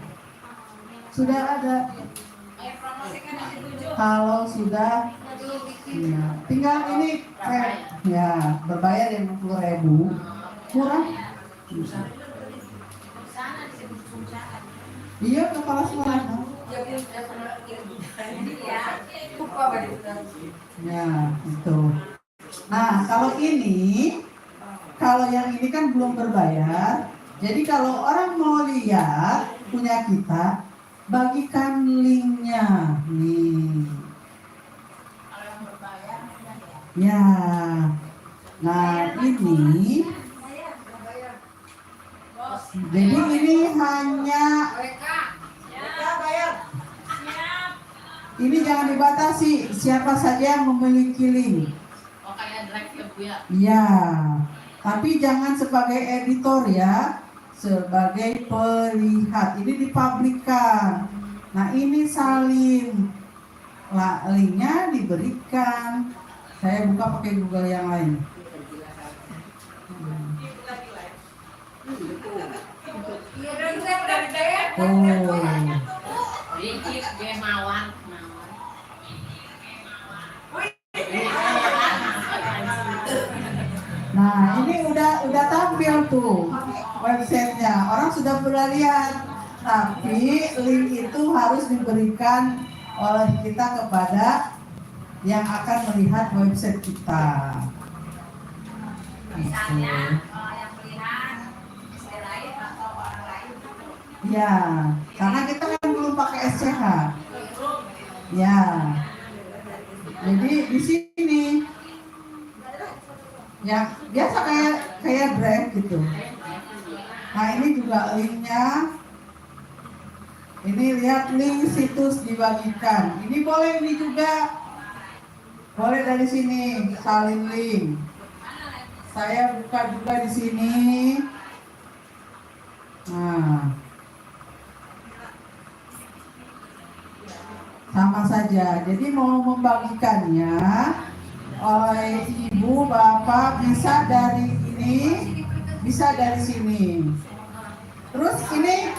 Sudah ada. Kalau sudah ya, tinggal ini ya berbayar yang 50.000 murah. Iya, kepala sekolah. Ya, itu. Nah, kalau yang ini kan belum berbayar. Jadi kalau orang mau lihat punya kita, bagikan linknya nih. Ya. Nah, ini jadi ini hanya ini jangan dibatasi siapa saja yang memiliki link. Oh, kayak drive ya, Bu ya? Ya. Tapi jangan sebagai editor ya, sebagai pelihat. Ini dipublikkan. Nah, ini salin. Linknya diberikan. Saya buka pakai Google yang lain. Oh. Dikit dia mawar. Nah, ini udah tampil tuh websitenya. Orang sudah pernah lihat. Tapi link itu harus diberikan oleh kita kepada yang akan melihat website kita. Misalnya yang melihat istri lain atau orang lain. Ya, karena kita kan belum pakai SCH. Ya. Jadi di sini ya biasa kayak drive gitu. Nah, ini juga linknya. Ini lihat link situs dibagikan. Ini boleh ini juga. Boleh dari sini salin link. Saya buka juga di sini. Nah, sama saja. Jadi mau membagikannya oleh ibu, bapak bisa dari ini, bisa dari sini. Terus ini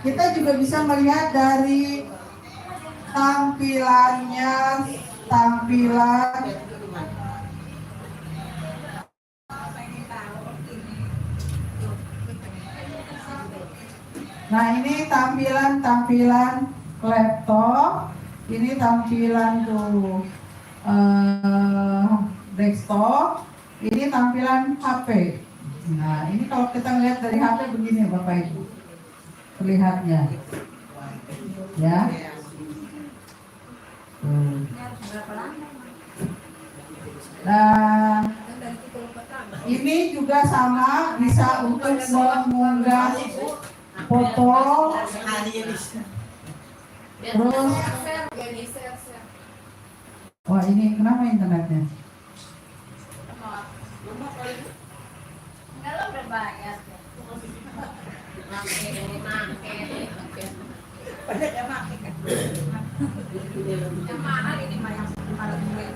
kita juga bisa melihat dari tampilannya, tampilan nah ini tampilan laptop, ini tampilan tuh desktop, ini tampilan HP. Nah ini kalau kita lihat dari HP begini Bapak Ibu, terlihatnya ya. Nah ini juga sama, bisa untuk mengunggah foto, terus wah ini kenapa internetnya? Kalau udah bayar. Banyak yang pakai kan. Yang mahal ini mah yang mahal gue.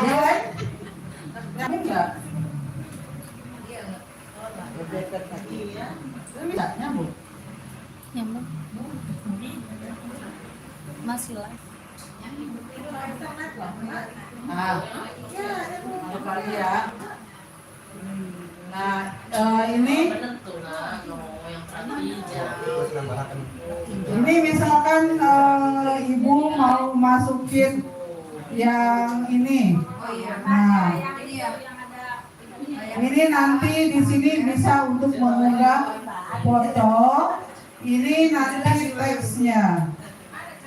Ya kan? Ini enggak? Bisa nyambung. Nyambung. Masih live. Nah, satu kali ya. Nah, ini misalkan ibu mau masukin yang ini. Nah, ini nanti di sini bisa untuk mengunggah foto. Ini nanti teksnya.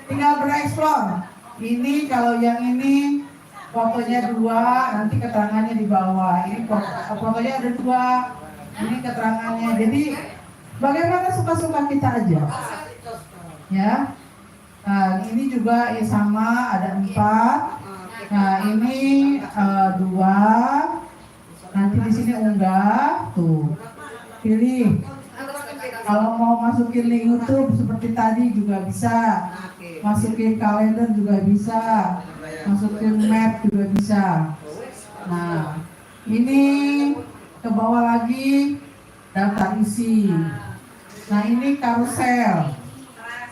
Tinggal bereksplor. Ini kalau yang ini fotonya 2, nanti keterangannya di bawah. Ini fotonya ada 2, ini keterangannya. Jadi bagaimana suka-suka kita aja, ya. Nah ini juga ya sama, ada 4. Nah ini 2. Nanti di sini unggah, tuh pilih. Kalau mau masukin link YouTube seperti tadi juga bisa. Masukin kalender juga bisa, masukin map juga bisa. Nah, ini ke bawah lagi daftar isi. Nah, ini karusel.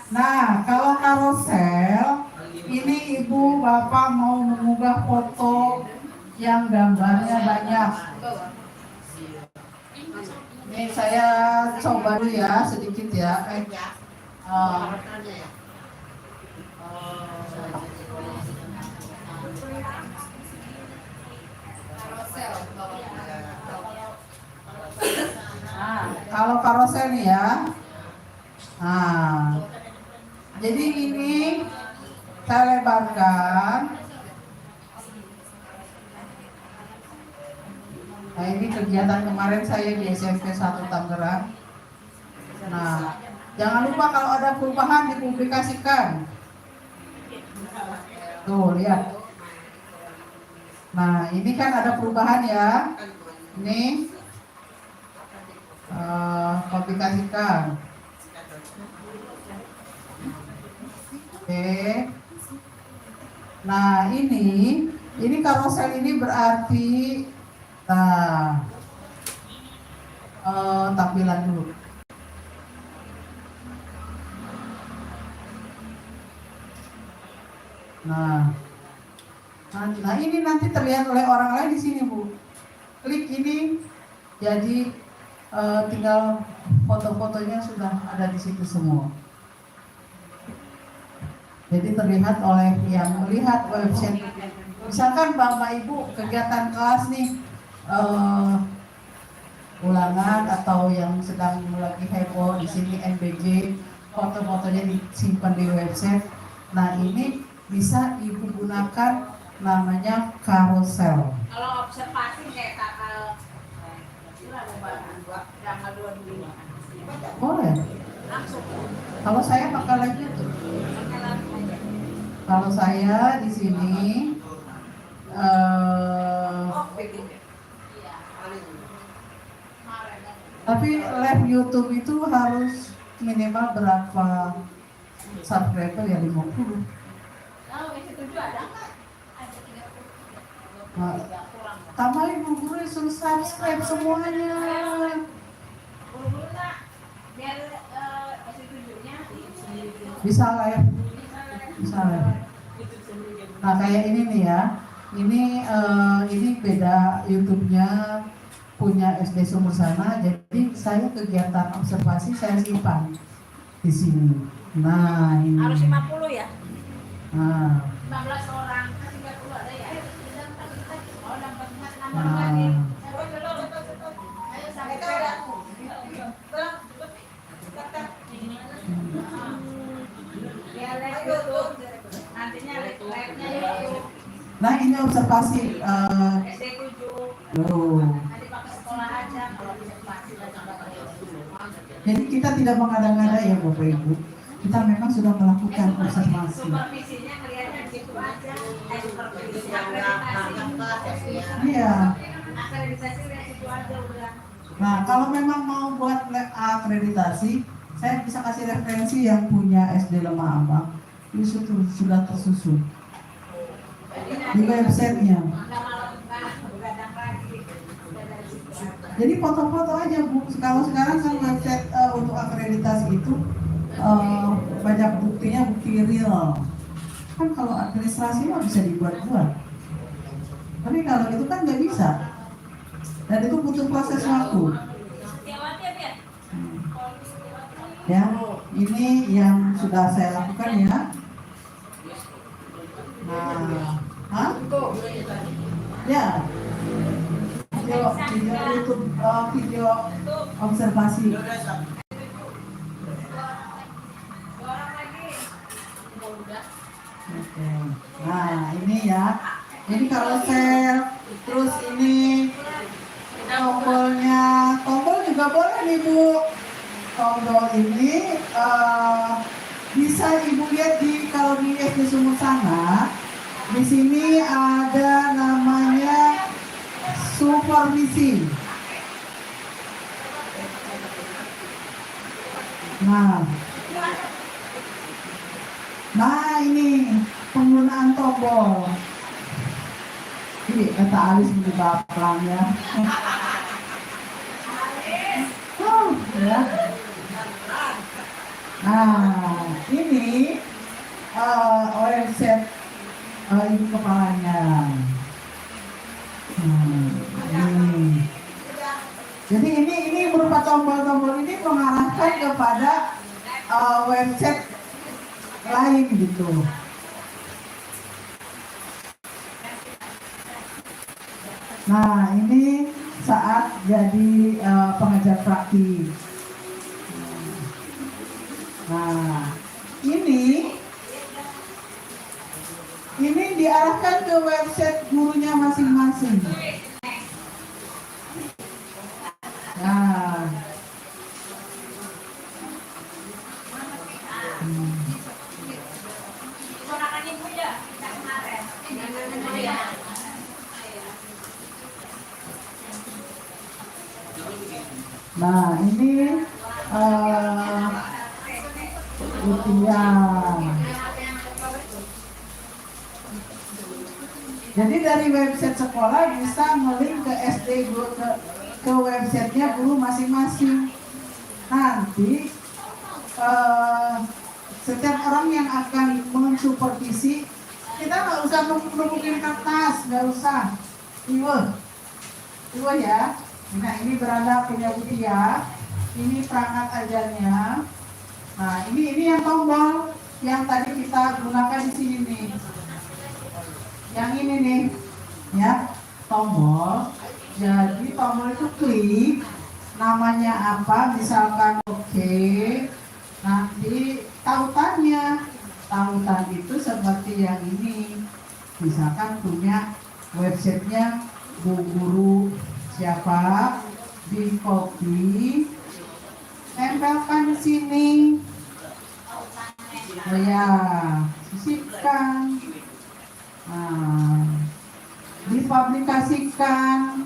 Nah, kalau karusel, ini ibu bapak mau mengunggah foto yang gambarnya banyak. Ini saya coba dulu ya, sedikit ya. Nah, kalau karosel nih ya. Nah, jadi ini saya lebarkan. Nah, ini kegiatan kemarin saya di SMP 1 Tangerang. Nah, jangan lupa kalau ada perubahan dipublikasikan. Tuh, lihat. Nah, ini kan ada perubahan ya. Ini publikasikan. Oke. Nah, ini karosel ini berarti tampilan dulu. Nah, ini nanti terlihat oleh orang lain di sini, Bu. Klik ini, jadi tinggal foto-fotonya sudah ada di situ semua. Jadi terlihat oleh yang melihat website. Misalkan Bapak Ibu kegiatan kelas nih, ulangan atau yang sedang lagi heboh di sini MBG, foto-fotonya disimpan di website. Nah, ini bisa ibu gunakan namanya karusel. Kalau observasi kayak tanggal tanggal 25 Boleh. langsung. Kalau saya pakai live YouTube. Kalau saya di sini Tapi live YouTube itu harus minimal berapa subscriber ya 50. Oh, isi 7 ada nggak? Ada 30. Nah, tambah ibu guru suruh subscribe semuanya. Buru-buru nak. Biar isi 7-nya Bisa live, bisa live. Nah kayak ini nih ya, ini beda YouTube-nya punya SD Sumur Sana. Jadi saya kegiatan observasi saya simpan di sini. Nah ini. Harus 50 ya? Nah, 15 orang, 30 ada ya. Ayo, kita oh, dapat 6 nah. lagi. Ayo sampai perak. Biar live YouTube. Nantinya live-nya YouTube. Nah ini observasi. SD 7. Loh. Nanti pakai sekolah aja kalau observasi dan Jadi kita tidak mengada-ngada ya Bapak Ibu. Kita memang sudah melakukan observasi. supervisinya kelihatannya gitu aja. Supervisi akreditasi. Iya. Akreditasi udah situ aja udah. Nah kalau memang mau buat akreditasi, saya bisa kasih referensi yang punya SD Lemah Abang. Itu sudah tersusun di websitenya. Jadi foto-foto aja Bu. Kalau sekarang kan website untuk akreditasi itu banyak buktinya, bukti real. Kan kalau administrasi mah bisa dibuat-buat. Tapi kalau itu kan nggak bisa. Dan itu butuh proses waktu. Ya, ini yang sudah saya lakukan ya. Nah, hah? Ya. Video YouTube, video observasi. Oke. Nah, ini ya. Ini carousel, terus ini tombolnya. Tombol juga boleh nih Bu. Tombol ini bisa Ibu lihat kalau di SD Sumur Sana. Di sini ada namanya supervisi. Nah ini penggunaan tombol. Ini kata Alis di belakang ya. Ya. Nah ini website ibu kepalanya. Jadi ini berupa tombol-tombol ini mengarahkan kepada website lain gitu. Nah ini saat jadi pengajar praktik. Nah ini diarahkan ke website gurunya masing-masing. Nah, nah ini ujian. Jadi dari website sekolah bisa nge-link ke SD ke websitenya guru masing-masing. Nanti setiap orang yang akan mensupervisi, kita nggak usah numpukin kertas, nggak usah. Iwo ya. Nah ini beranda punya Butia, ini perangkat ajarnya. Nah ini yang tombol yang tadi kita gunakan di sini nih. Yang ini nih, ya tombol. Jadi tombol itu klik, namanya apa, misalkan oke. Nanti tautannya, tautan itu seperti yang ini. Misalkan punya websitenya Bu Guru siapa, di copy, tempelkan di sini. Oh ya, sisipkan. Nah, dipublikasikan.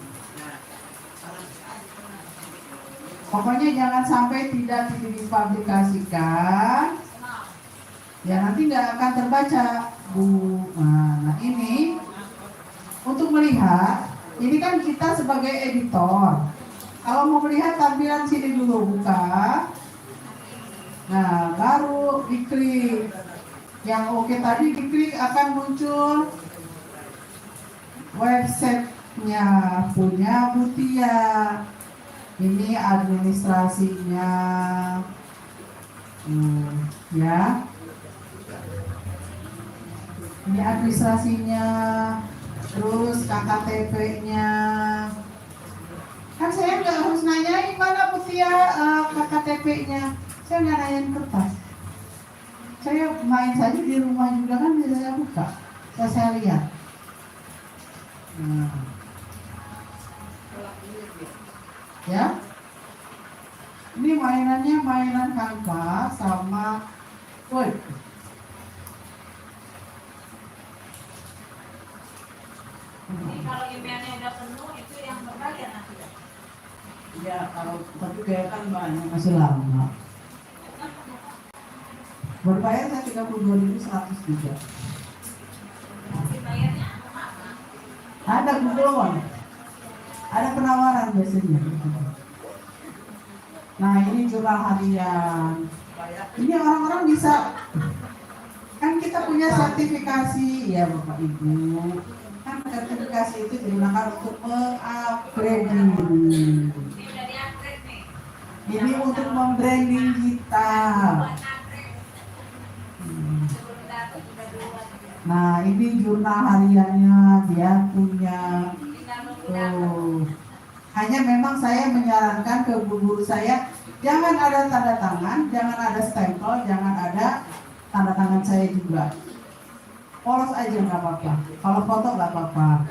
Pokoknya jangan sampai tidak dipublikasikan. Ya nanti nggak akan terbaca, Bu. Nah ini untuk melihat, ini kan kita sebagai editor. Kalau mau melihat tampilan sini dulu buka. Nah baru diklik. Yang oke tadi diklik akan muncul websitenya punya Mutia. Ini administrasinya, ya. Ini administrasinya, terus KKTP-nya. Kan saya nggak harus nanyain mana Mutia KKTP-nya. Saya nggak nanyain kertas. Saya main saja di rumah juga kan bisa saya buka, saya lihat. Nah. Ya, ini mainannya mainan Canva sama Word. Ini kalau emailnya udah penuh itu yang berbayar nanti. Ya, kalau tapi kayak kan banyak masih lama. Berbayar saya 32.100 juga. Nanti bayarnya apa? Ada Google One. Ada penawaran biasanya. Nah ini jurnal harian. Ini orang-orang bisa, kan kita punya sertifikasi ya Bapak Ibu. Kan sertifikasi itu digunakan untuk mengupgrade. Ini udah di-upgrade nih. Ini untuk membranding kita. Sebelum datang udah duluan. Nah ini jurnal hariannya dia punya. Oh. Hanya memang saya menyarankan ke guru saya jangan ada tanda tangan, jangan ada stempel, jangan ada tanda tangan saya juga. Polos aja nggak apa-apa. Kalau foto nggak apa-apa.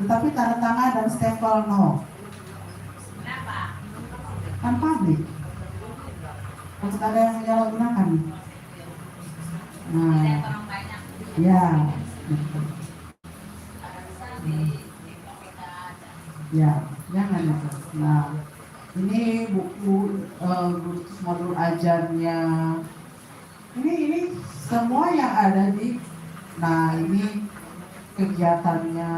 Tetapi tanda tangan dan stempel no. Kenapa? Kan publik. Untuk ada yang menyalahgunakan. Nah, Tidak orang banyak. ya. Ya, jangan itu. Nah, ini buku modul ajarnya. Ini semua yang ada di. Nah, ini kegiatannya.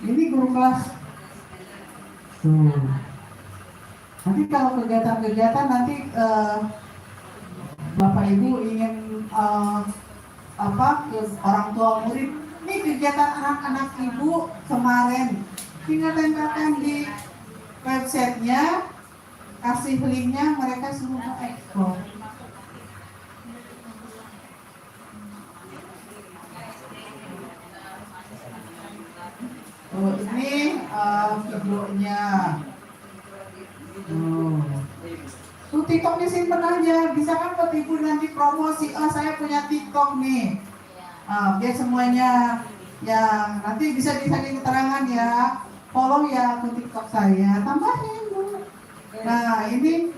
Ini guru kelas. Tuh. Nanti kalau kegiatan-kegiatan nanti Bapak Ibu ingin ke orang tua murid. Ini kegiatan anak-anak Ibu kemarin. Tinggal tempelkan di websitenya, kasih linknya, mereka suruh ekspor. Oh, ini videonya. Tuh TikTok disimpan aja, bisa kan buat ibu nanti promosi. Saya punya TikTok nih. Biar semuanya yang nanti bisa dikasih keterangan ya. Follow ya akun TikTok saya, tambahin Bu. Nah ini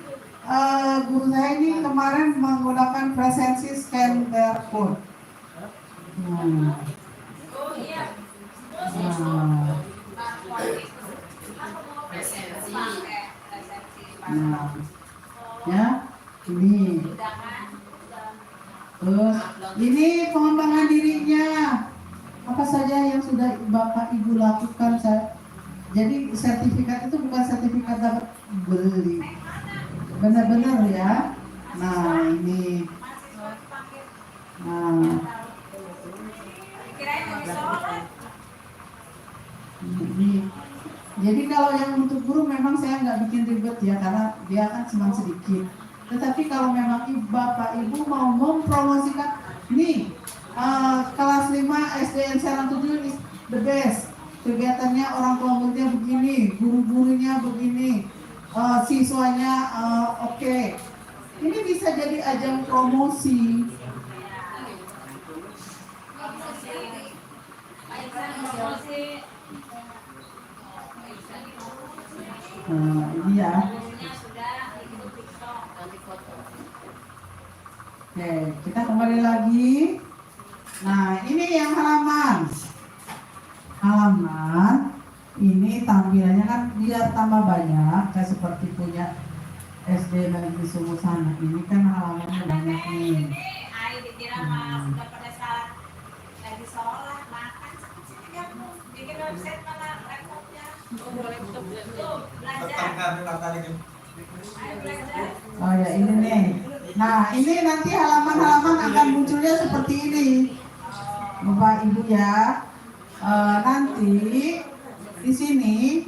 guru saya ini kemarin menggunakan presensi scan barcode. Oh iya. Nah, ya ini. Terus ini pengembangan dirinya. Apa saja yang sudah Bapak Ibu lakukan jadi sertifikat itu bukan sertifikat dapat beli, benar-benar ya. Nah ini, ini. Jadi kalau yang untuk guru memang saya nggak bikin ribet ya karena dia kan cuma sedikit. Tetapi kalau memang Bapak Ibu mau mempromosikan, nih kelas 5 SDN Serang 7 is the best. Kegiatannya orang tua muridnya begini, guru-gurunya begini, siswanya oke. Ini bisa jadi ajang promosi. Ini ya. Oke, kita kembali lagi. Nah, ini yang halaman. ini tampilannya kan biar tambah banyak, kayak seperti punya SD Negeri Sumur sana. Ini kan halamannya banyak nih. Ayo dikira mah sudah pada saat lagi sholat makan sini gabung bikin website mana laptopnya. Tuh belajar. Ayo belajar. Oh ya ini nih. Nah ini nanti halaman-halaman akan munculnya seperti ini, Bapak Ibu ya. Nanti di sini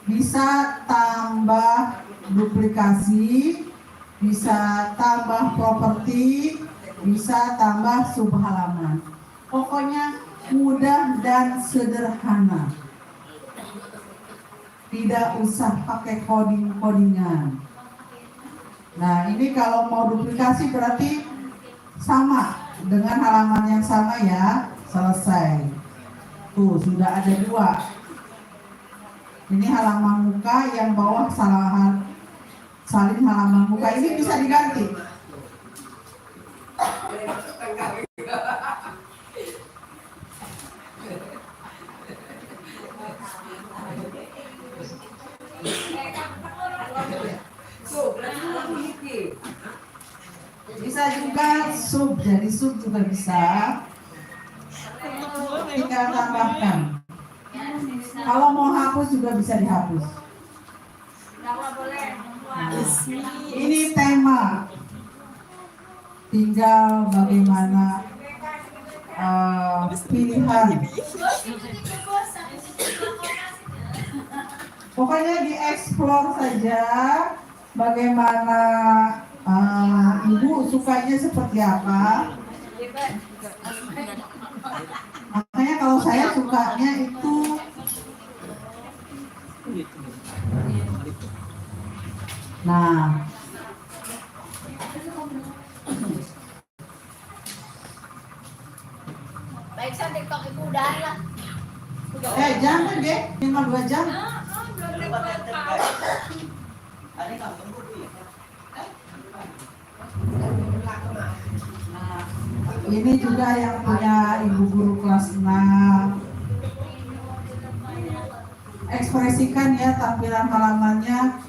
bisa tambah duplikasi, bisa tambah properti, bisa tambah subhalaman. Pokoknya mudah dan sederhana. Tidak usah pakai coding-codingan. Nah ini kalau mau duplikasi berarti sama dengan halaman yang sama ya, selesai. Tuh sudah ada 2. Ini halaman muka, yang bawah salin halaman muka ini bisa diganti. Bisa juga sub, jadi sub juga bisa. Tinggal tambahkan. Kalau mau hapus juga bisa dihapus. Ini tema. Tinggal bagaimana pilihan. Pokoknya dieksplor saja bagaimana ibu sukanya seperti apa. Makanya kalau saya sukanya itu nah Baik saya TikTok ibu udah lah. jangan deh, minimal 2 jam. Ini juga yang punya ibu guru kelas 6. Ekspresikan ya tampilan halamannya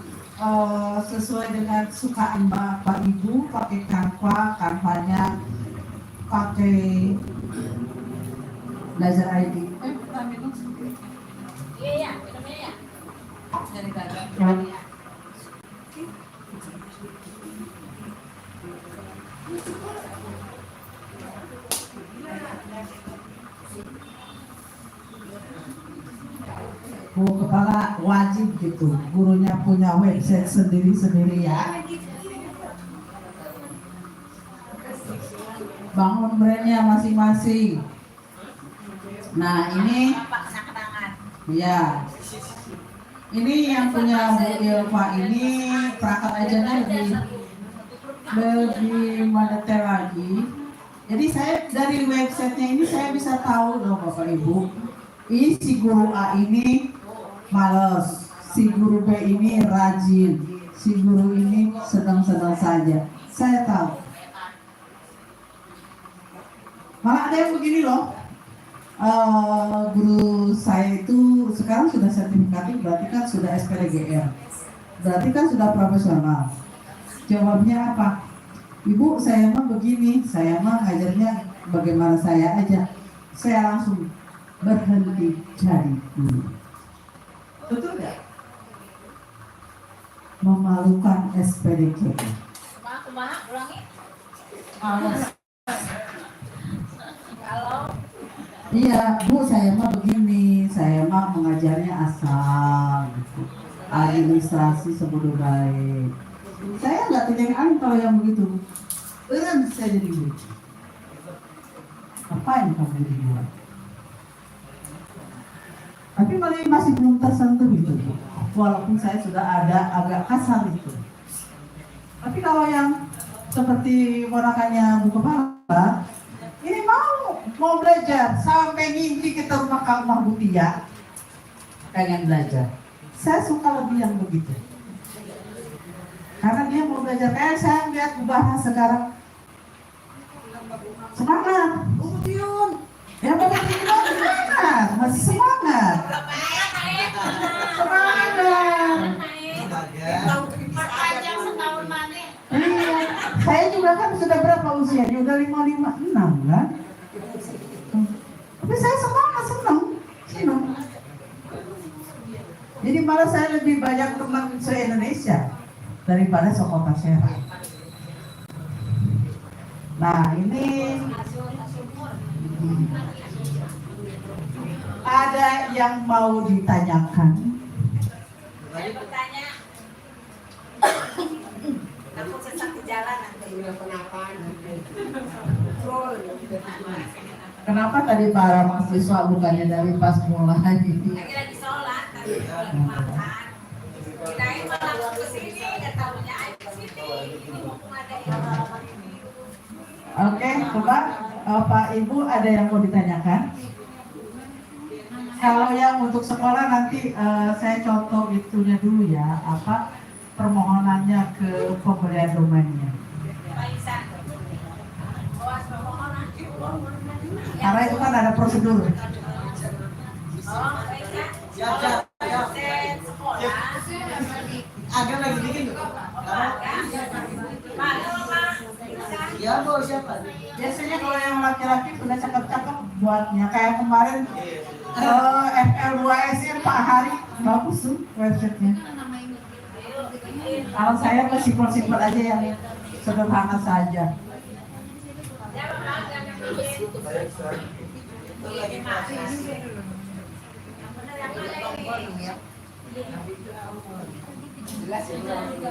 sesuai dengan sukaan Bapak Ibu. Pakai Canva, Canvanya pakai Belajar ID. Iya, minumnya ya. Bu kepala wajib gitu, gurunya punya website sendiri-sendiri ya. Bangun brandnya masing-masing. Nah ini, ya, ini yang punya Bu Ilva ini perangkat ajarnya lebih mendetail lagi. Jadi saya dari websitenya ini saya bisa tahu loh Bapak Ibu, ini si guru A ini males, si guru B ini rajin, si guru ini sedang-sedang saja. Saya tahu. Malah ada yang begini loh, guru saya itu sekarang sudah sertifikatif, berarti kan sudah SPDGR, berarti kan sudah profesional. Jawabnya apa? Ibu, saya mah begini, saya mah ngajarnya bagaimana saya aja. Saya langsung berhenti jadi guru. Betul nggak? Memalukan SPDGR. Kumaha, ulangi. Kalau Iya, Bu, saya mah begini, saya mah mengajarnya asal gitu. Administrasi sebodoh baik. Saya nggak tidak kalau yang begitu. Saya jadi guru. Apa yang kamu dibuat? Tapi masih belum tersentuh itu, walaupun saya sudah ada agak kasar itu. Tapi kalau yang seperti ponakannya Bu Kepala, ini mau belajar sampai ngintip kita rumah Bu Tia, pengen belajar. Saya suka lebih yang begitu, karena dia mau belajar. Kayak saya lihat Bu Bahas sekarang semangat, ya Bapak semangat, masih semangat. Semangat. Perpanjang setahun mana? Iya, saya juga kan sudah berapa usianya? Udah 556 kan? Tapi saya senang. Jadi malah saya lebih banyak teman se-Indonesia daripada sekota Serang. Nah ini ada yang mau ditanyakan. Saya bertanya, aku sesat di jalan nanti. Kenapa tadi para mahasiswa bukannya dari pas mulai? Lagi sholat, tadi lagi makan. Kirain malah aku kesini, nggak tahunya ayo kesini. Ini mau ngadain apa ini? Oke, coba Pak Ibu ada yang mau ditanyakan? Kalau yang untuk sekolah nanti saya contoh itunya dulu ya, apa permohonannya ke pemberian domainnya. Pak Isan, awas permohonan. Karena itu kan ada prosedur. Oh, Pak Isan, Siap. dosen sekolah. Agak lagi bikin. Ya, Bu, siapa? Biasanya kalau yang laki-laki sudah cakep-cakep buatnya. Kayak kemarin FL2SM Pak Hari, bagus tuh websitenya. Kalau saya mah simpel-simpel aja yang sederhana saja.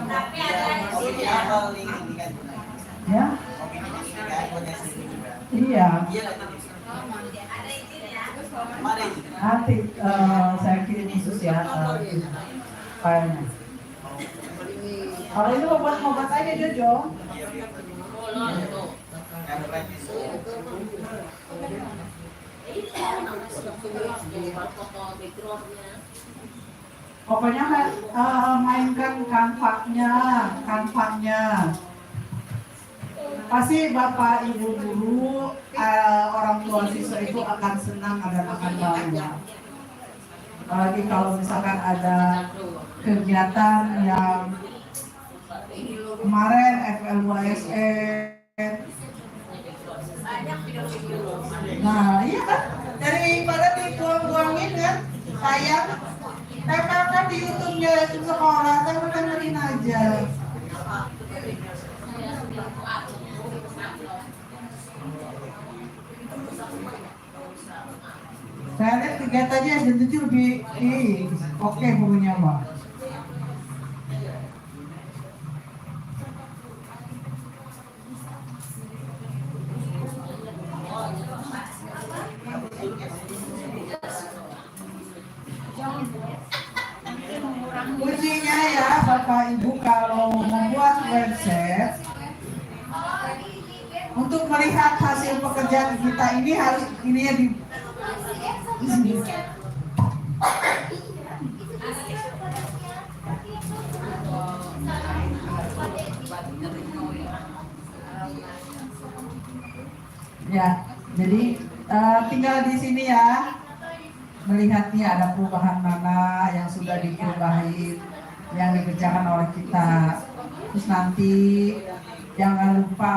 Tapi ada di sini ya. Apa link ini kan? Ya, Oke, ini kan punya sini juga. iya. Iya, tadi. Ada izin ya. Mana ini? Nanti saya kirim khusus ya filenya. Kalau ini obat-obat aja Jojo. Yang praktis. Pokoknya mainkan kanvanya. Pasti Bapak Ibu guru, orang tua siswa itu akan senang dan akan bangga. Apalagi kalau misalkan ada kegiatan yang kemarin FL2SM. Nah, iya kan? Daripada dibuang-buangin kan, sayang. Tempelkan di YouTube-nya YouTube sekolah, tempelin aja. Saya lihat kegiatannya yang itu lebih oke bukunya Pak. Kuncinya ya Bapak Ibu kalau membuat website untuk melihat hasil pekerjaan kita ini harus ininya di sini. Ya, jadi tinggal di sini ya. Melihatnya ada perubahan mana yang sudah diperubahin, yang dikerjakan oleh kita. Terus nanti jangan lupa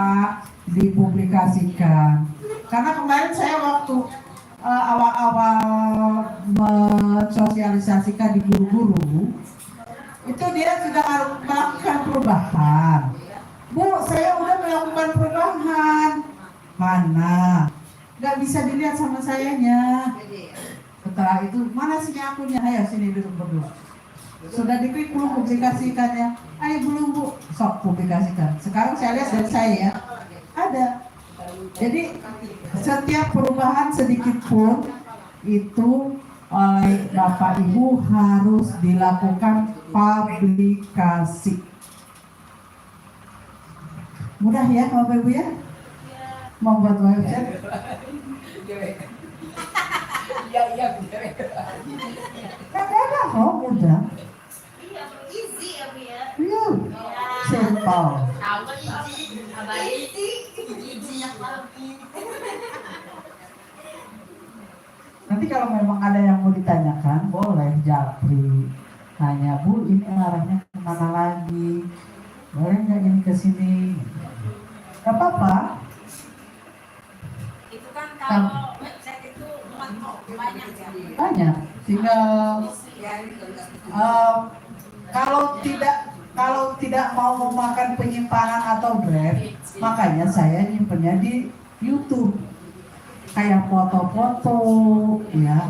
dipublikasikan. Karena kemarin saya waktu awal-awal mensosialisasikan di guru-guru, itu dia sudah melakukan perubahan. Bu, saya udah melakukan perubahan. Mana? Nggak bisa dilihat sama sayanya. Setelah itu, mana sini akunnya? Ayo sini duduk berdua. Sudah diklik belum publikasikannya? Ayo belum Bu, sok publikasikan. Sekarang saya lihat dari saya ya, ada. Jadi setiap perubahan sedikit pun itu oleh Bapak Ibu harus dilakukan publikasi. Mudah ya Bapak Ibu ya? Membuat website. Kadang-kadang kok mudah. Easy ya Bu ya. Iya, simple. Nanti kalau memang ada yang mau ditanyakan, boleh. japri, nanya Bu ini arahnya kemana lagi, boleh nggak ini ke sini? Gak apa-apa. Itu kan kalau website itu muat kok banyak ya. Banyak. Tinggal kalau tidak mau memakan penyimpanan atau draft, makanya saya nyimpennya di YouTube. Kayak foto-foto, ya.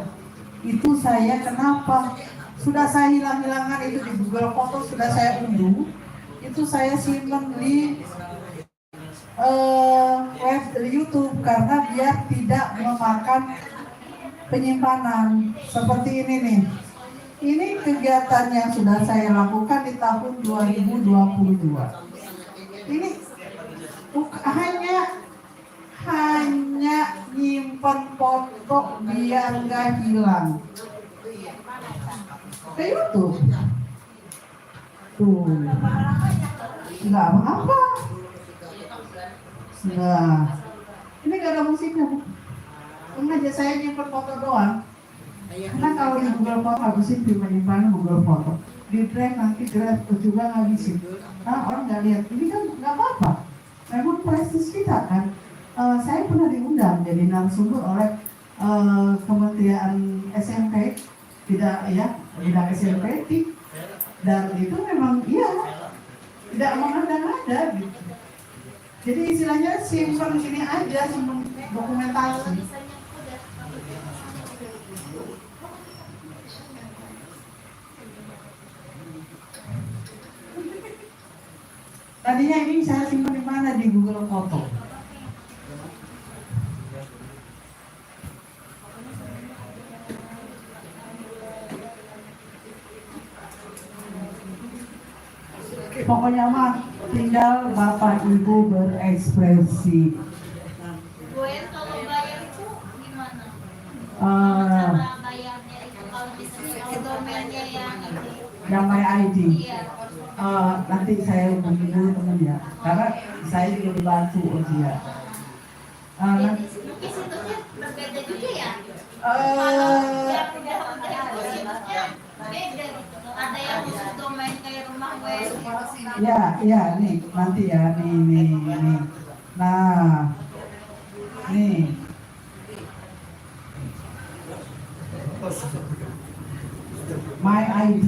Itu saya kenapa? Sudah saya hilang-hilangan itu di Google Foto, sudah saya unduh. Itu saya simpan di web YouTube karena biar tidak memakan penyimpanan. Seperti ini nih. Ini kegiatan yang sudah saya lakukan di tahun 2022. Ini hanya nyimpen foto biar nggak hilang. Ke YouTube. Tuh. Nggak apa-apa. Nah, ini nggak ada musiknya, Bu. Sengaja saya nyimpen foto doang. Karena kalau di Google Foto habisin penyimpanan Google Foto, di drive nanti drive juga ngabisin. Nah, orang nggak lihat. Ini kan nggak apa-apa. Memang prestis kita kan. Saya pernah diundang jadi narasumber oleh Kementerian SMP, tidak ya, bidang SMP, dan itu memang iya tidak mengada-ngada gitu. Jadi istilahnya simpan sini aja, simpan dokumentasi. Tadinya ini saya simpan di mana, di Google Foto. Pokoknya mah tinggal Bapak Ibu berekspresi. Gue kalau bayar itu gimana? Eh, Cara bayarnya itu kalau misalnya domainnya yang My ID. iya. Nanti saya hubungi dulu teman ya, karena saya juga dibantu dia. Mungkin situsnya berbeda juga ya. Yang udah itu situsnya beda gitu. Ada yang khusus domain kayak rumah web. Ya, nih nanti ya, nih. Nah, nih. My ID.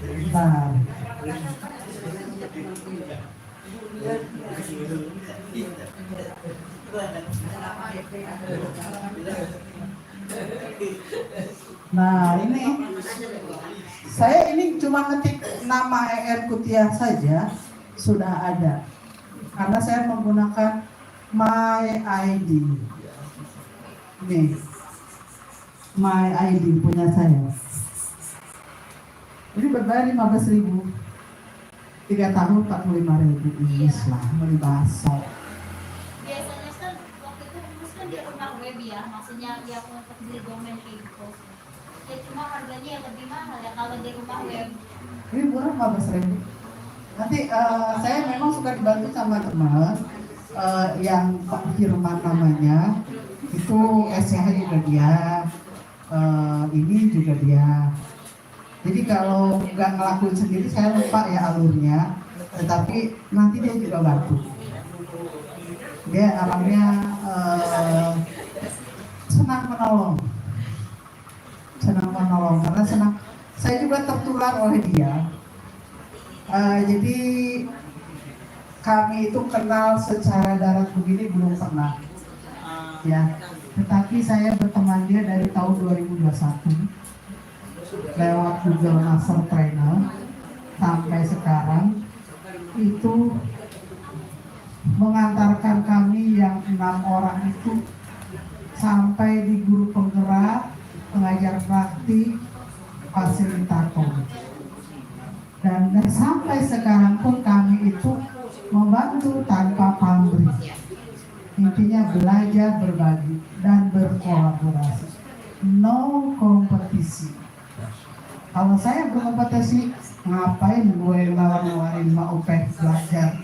Bentar. Nah, ini saya ini cuma ngetik nama ER Kutiah saja sudah ada. Karena saya menggunakan My ID. Nih. My ID punya saya. Ini berbayar 15.000. 3 tahun 45.000 Inggris lah, beli bahasa. Biasanya kan waktu itu rumus kan di rumah web ya, maksudnya dia untuk beli domain info. Ya cuma harganya yang lebih mahal ya kalau di rumah web. Ini murah 15.000. Nanti saya memang suka dibantu sama teman yang Pak Firman namanya. Itu SCH juga dia, ini juga dia. Jadi kalau nggak ngelakuin sendiri saya lupa ya alurnya, tetapi nanti dia juga bantu. Dia orangnya senang menolong karena senang. Saya juga tertular oleh dia. Jadi kami itu kenal secara darat begini belum pernah, ya. Tetapi saya berteman dia dari tahun 2021. Lewat Google Master Trainer sampai sekarang itu mengantarkan kami yang 6 orang itu sampai di guru penggerak, pengajar praktik, fasilitator, dan sampai sekarang pun kami itu membantu tanpa pamrih. Intinya belajar, berbagi, dan berkolaborasi. No kompetisi. Kalau saya berkompetisi, ngapain gue nawarin mau belajar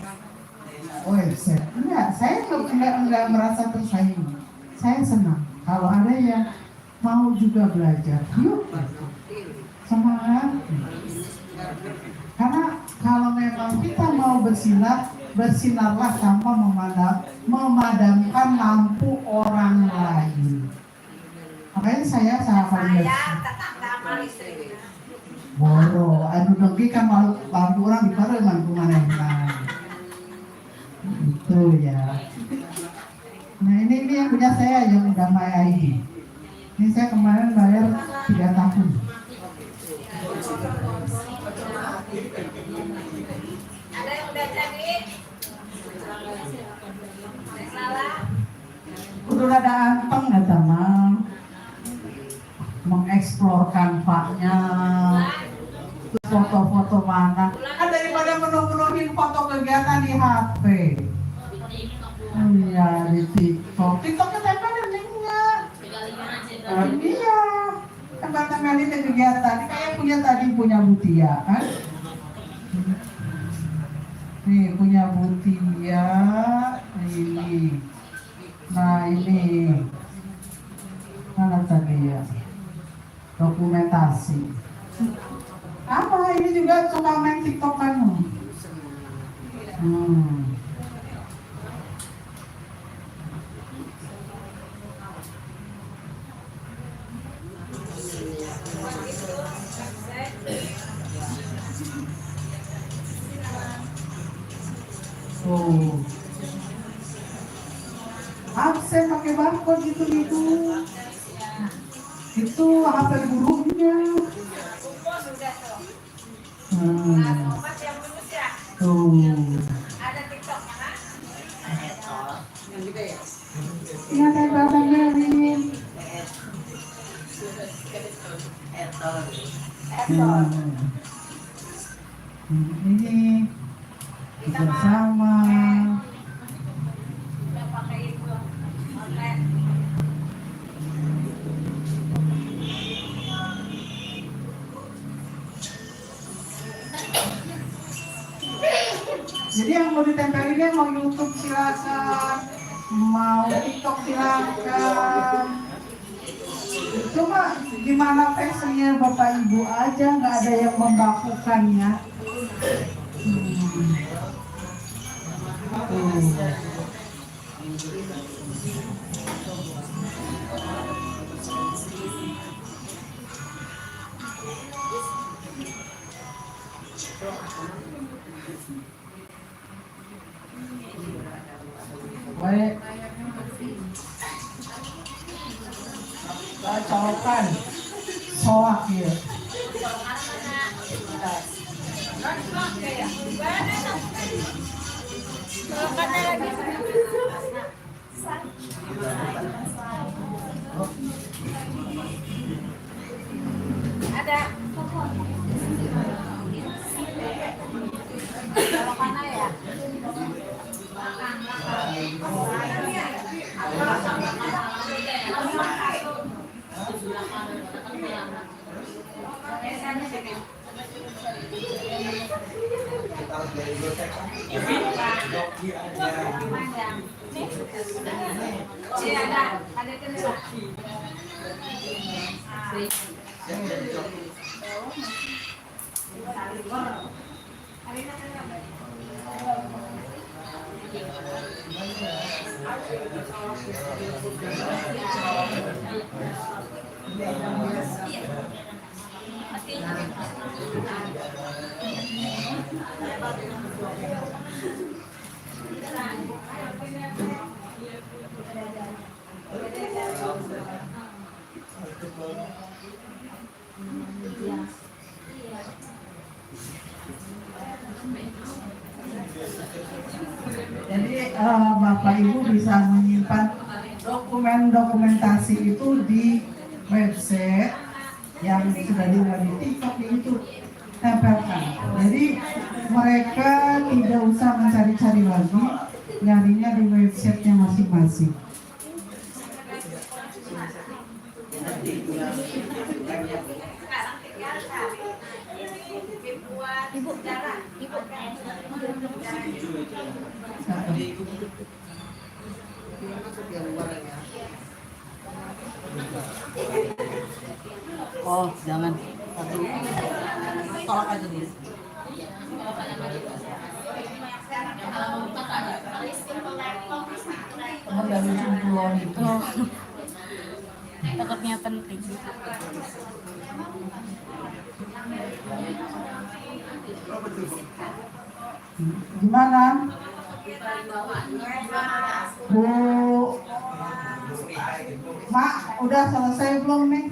website? Enggak, saya enggak merasa tersaing. Saya senang kalau ada yang mau juga belajar. Yuk, semangat. Karena kalau memang kita mau bersinar, bersinarlah tanpa memadamkan lampu orang lain. Makanya saya sahabat tetangga sama istri. Boro, anu dogi kan lampu orang di pareman kumana itu ya. Nah ini yang punya saya yang Damai ID. Ini saya kemarin bayar 3 tahun. Ada yang udah jadi? Salah. Udah ada anteng nggak teman? Mengeksplor kanvanya, foto-foto mana? Kan daripada menuhin foto kegiatan di HP. Iya di TikTok. TikToknya tempelin linknya. Iya. Tempel-tempelin di kegiatan. Kayak punya Butia kan? Nih punya Butia. Ini. Nah ini. Mana tadi ya? Dokumentasi. Apa ini juga suka main TikTok kan? Absen pakai barcode gitu. Itu HP gurunya. Tuh. Ada TikToknya kan? Iya saya belajarin. Ini bersama. Udah pakai itu. Online. Jadi yang mau ditempelinnya mau YouTube silakan, mau TikTok silakan. Cuma gimana fashionnya Bapak Ibu aja, nggak ada yang membakukannya. Baik, kita colokan soak ya. Ada. Kalau mana ya? Ada Jadi Bapak Ibu bisa menyimpan dokumentasi itu di website yang sudah diunggah di TikTok itu tempelkan. Jadi mereka tidak usah mencari-cari lagi, nyarinya di websitenya masing-masing. Ibu. Oh, jangan. Satu. Tolak aja dulu. Kamu dari Jumpulan itu. Oh. Takutnya penting. Gimana? Bu, Mak, udah selesai belum nih?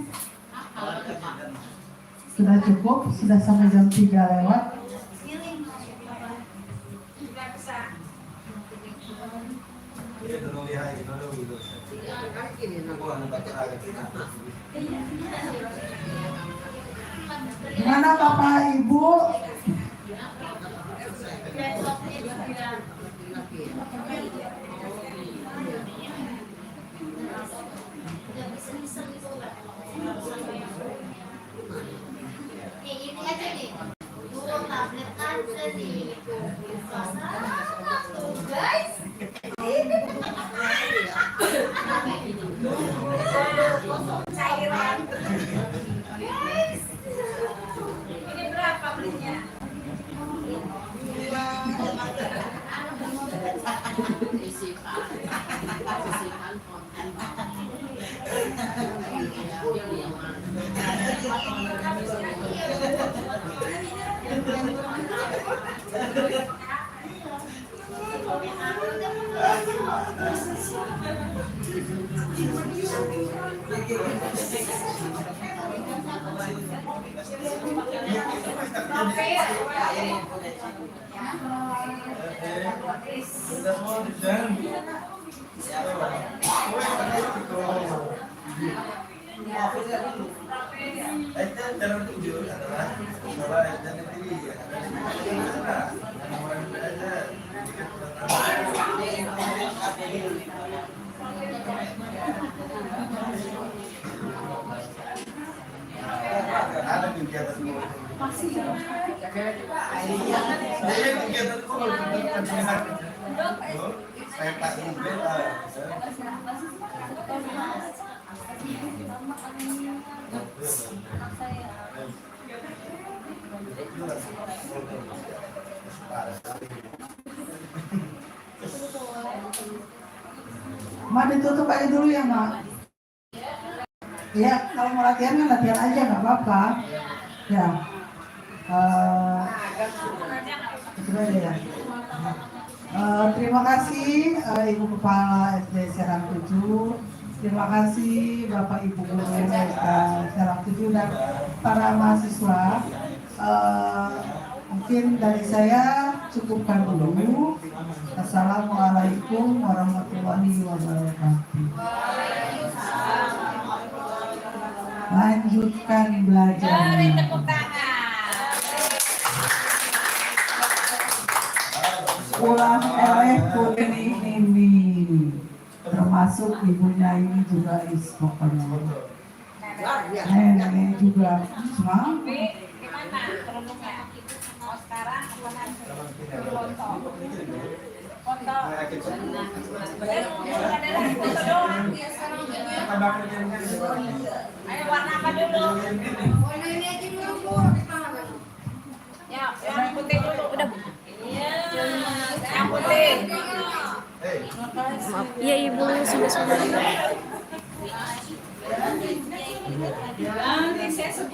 Sudah cukup? Sudah sampai jam 3 lewat? Gimana Bapak Ibu? Ini aja nih. Dua tablet aja nih. Suasana tuh guys. Cairan. Ini berapa belinya? Ada kegiatan saya Pak Ibu Ma ditutup aja dulu ya Mak. Ya kalau mau latihan kan latihan aja nggak apa-apa. Ya. Itu aja ya. Terima kasih Ibu Kepala SD Serang 7. Terima kasih Bapak Ibu Guru SK Serang 7 dan para mahasiswa. Mungkin dari saya cukupkan dulu. Assalamualaikum warahmatullahi wabarakatuh. Lanjutkan belajar. Beri tepuk tangan. Pulang pun ini termasuk ibunya ini juga pokoknya. Nenek juga semua. Gimana perundungnya? Oh sekarang apa nanti? Lontong. Foto. Ada lagi foto doang. Ayo warna apa dulu? Warna ini aja dulu, Bu. Ya, yang putih dulu. Udah. Iya. Yang putih. Maaf. Iya Ibu, sudah. Nanti saya 10.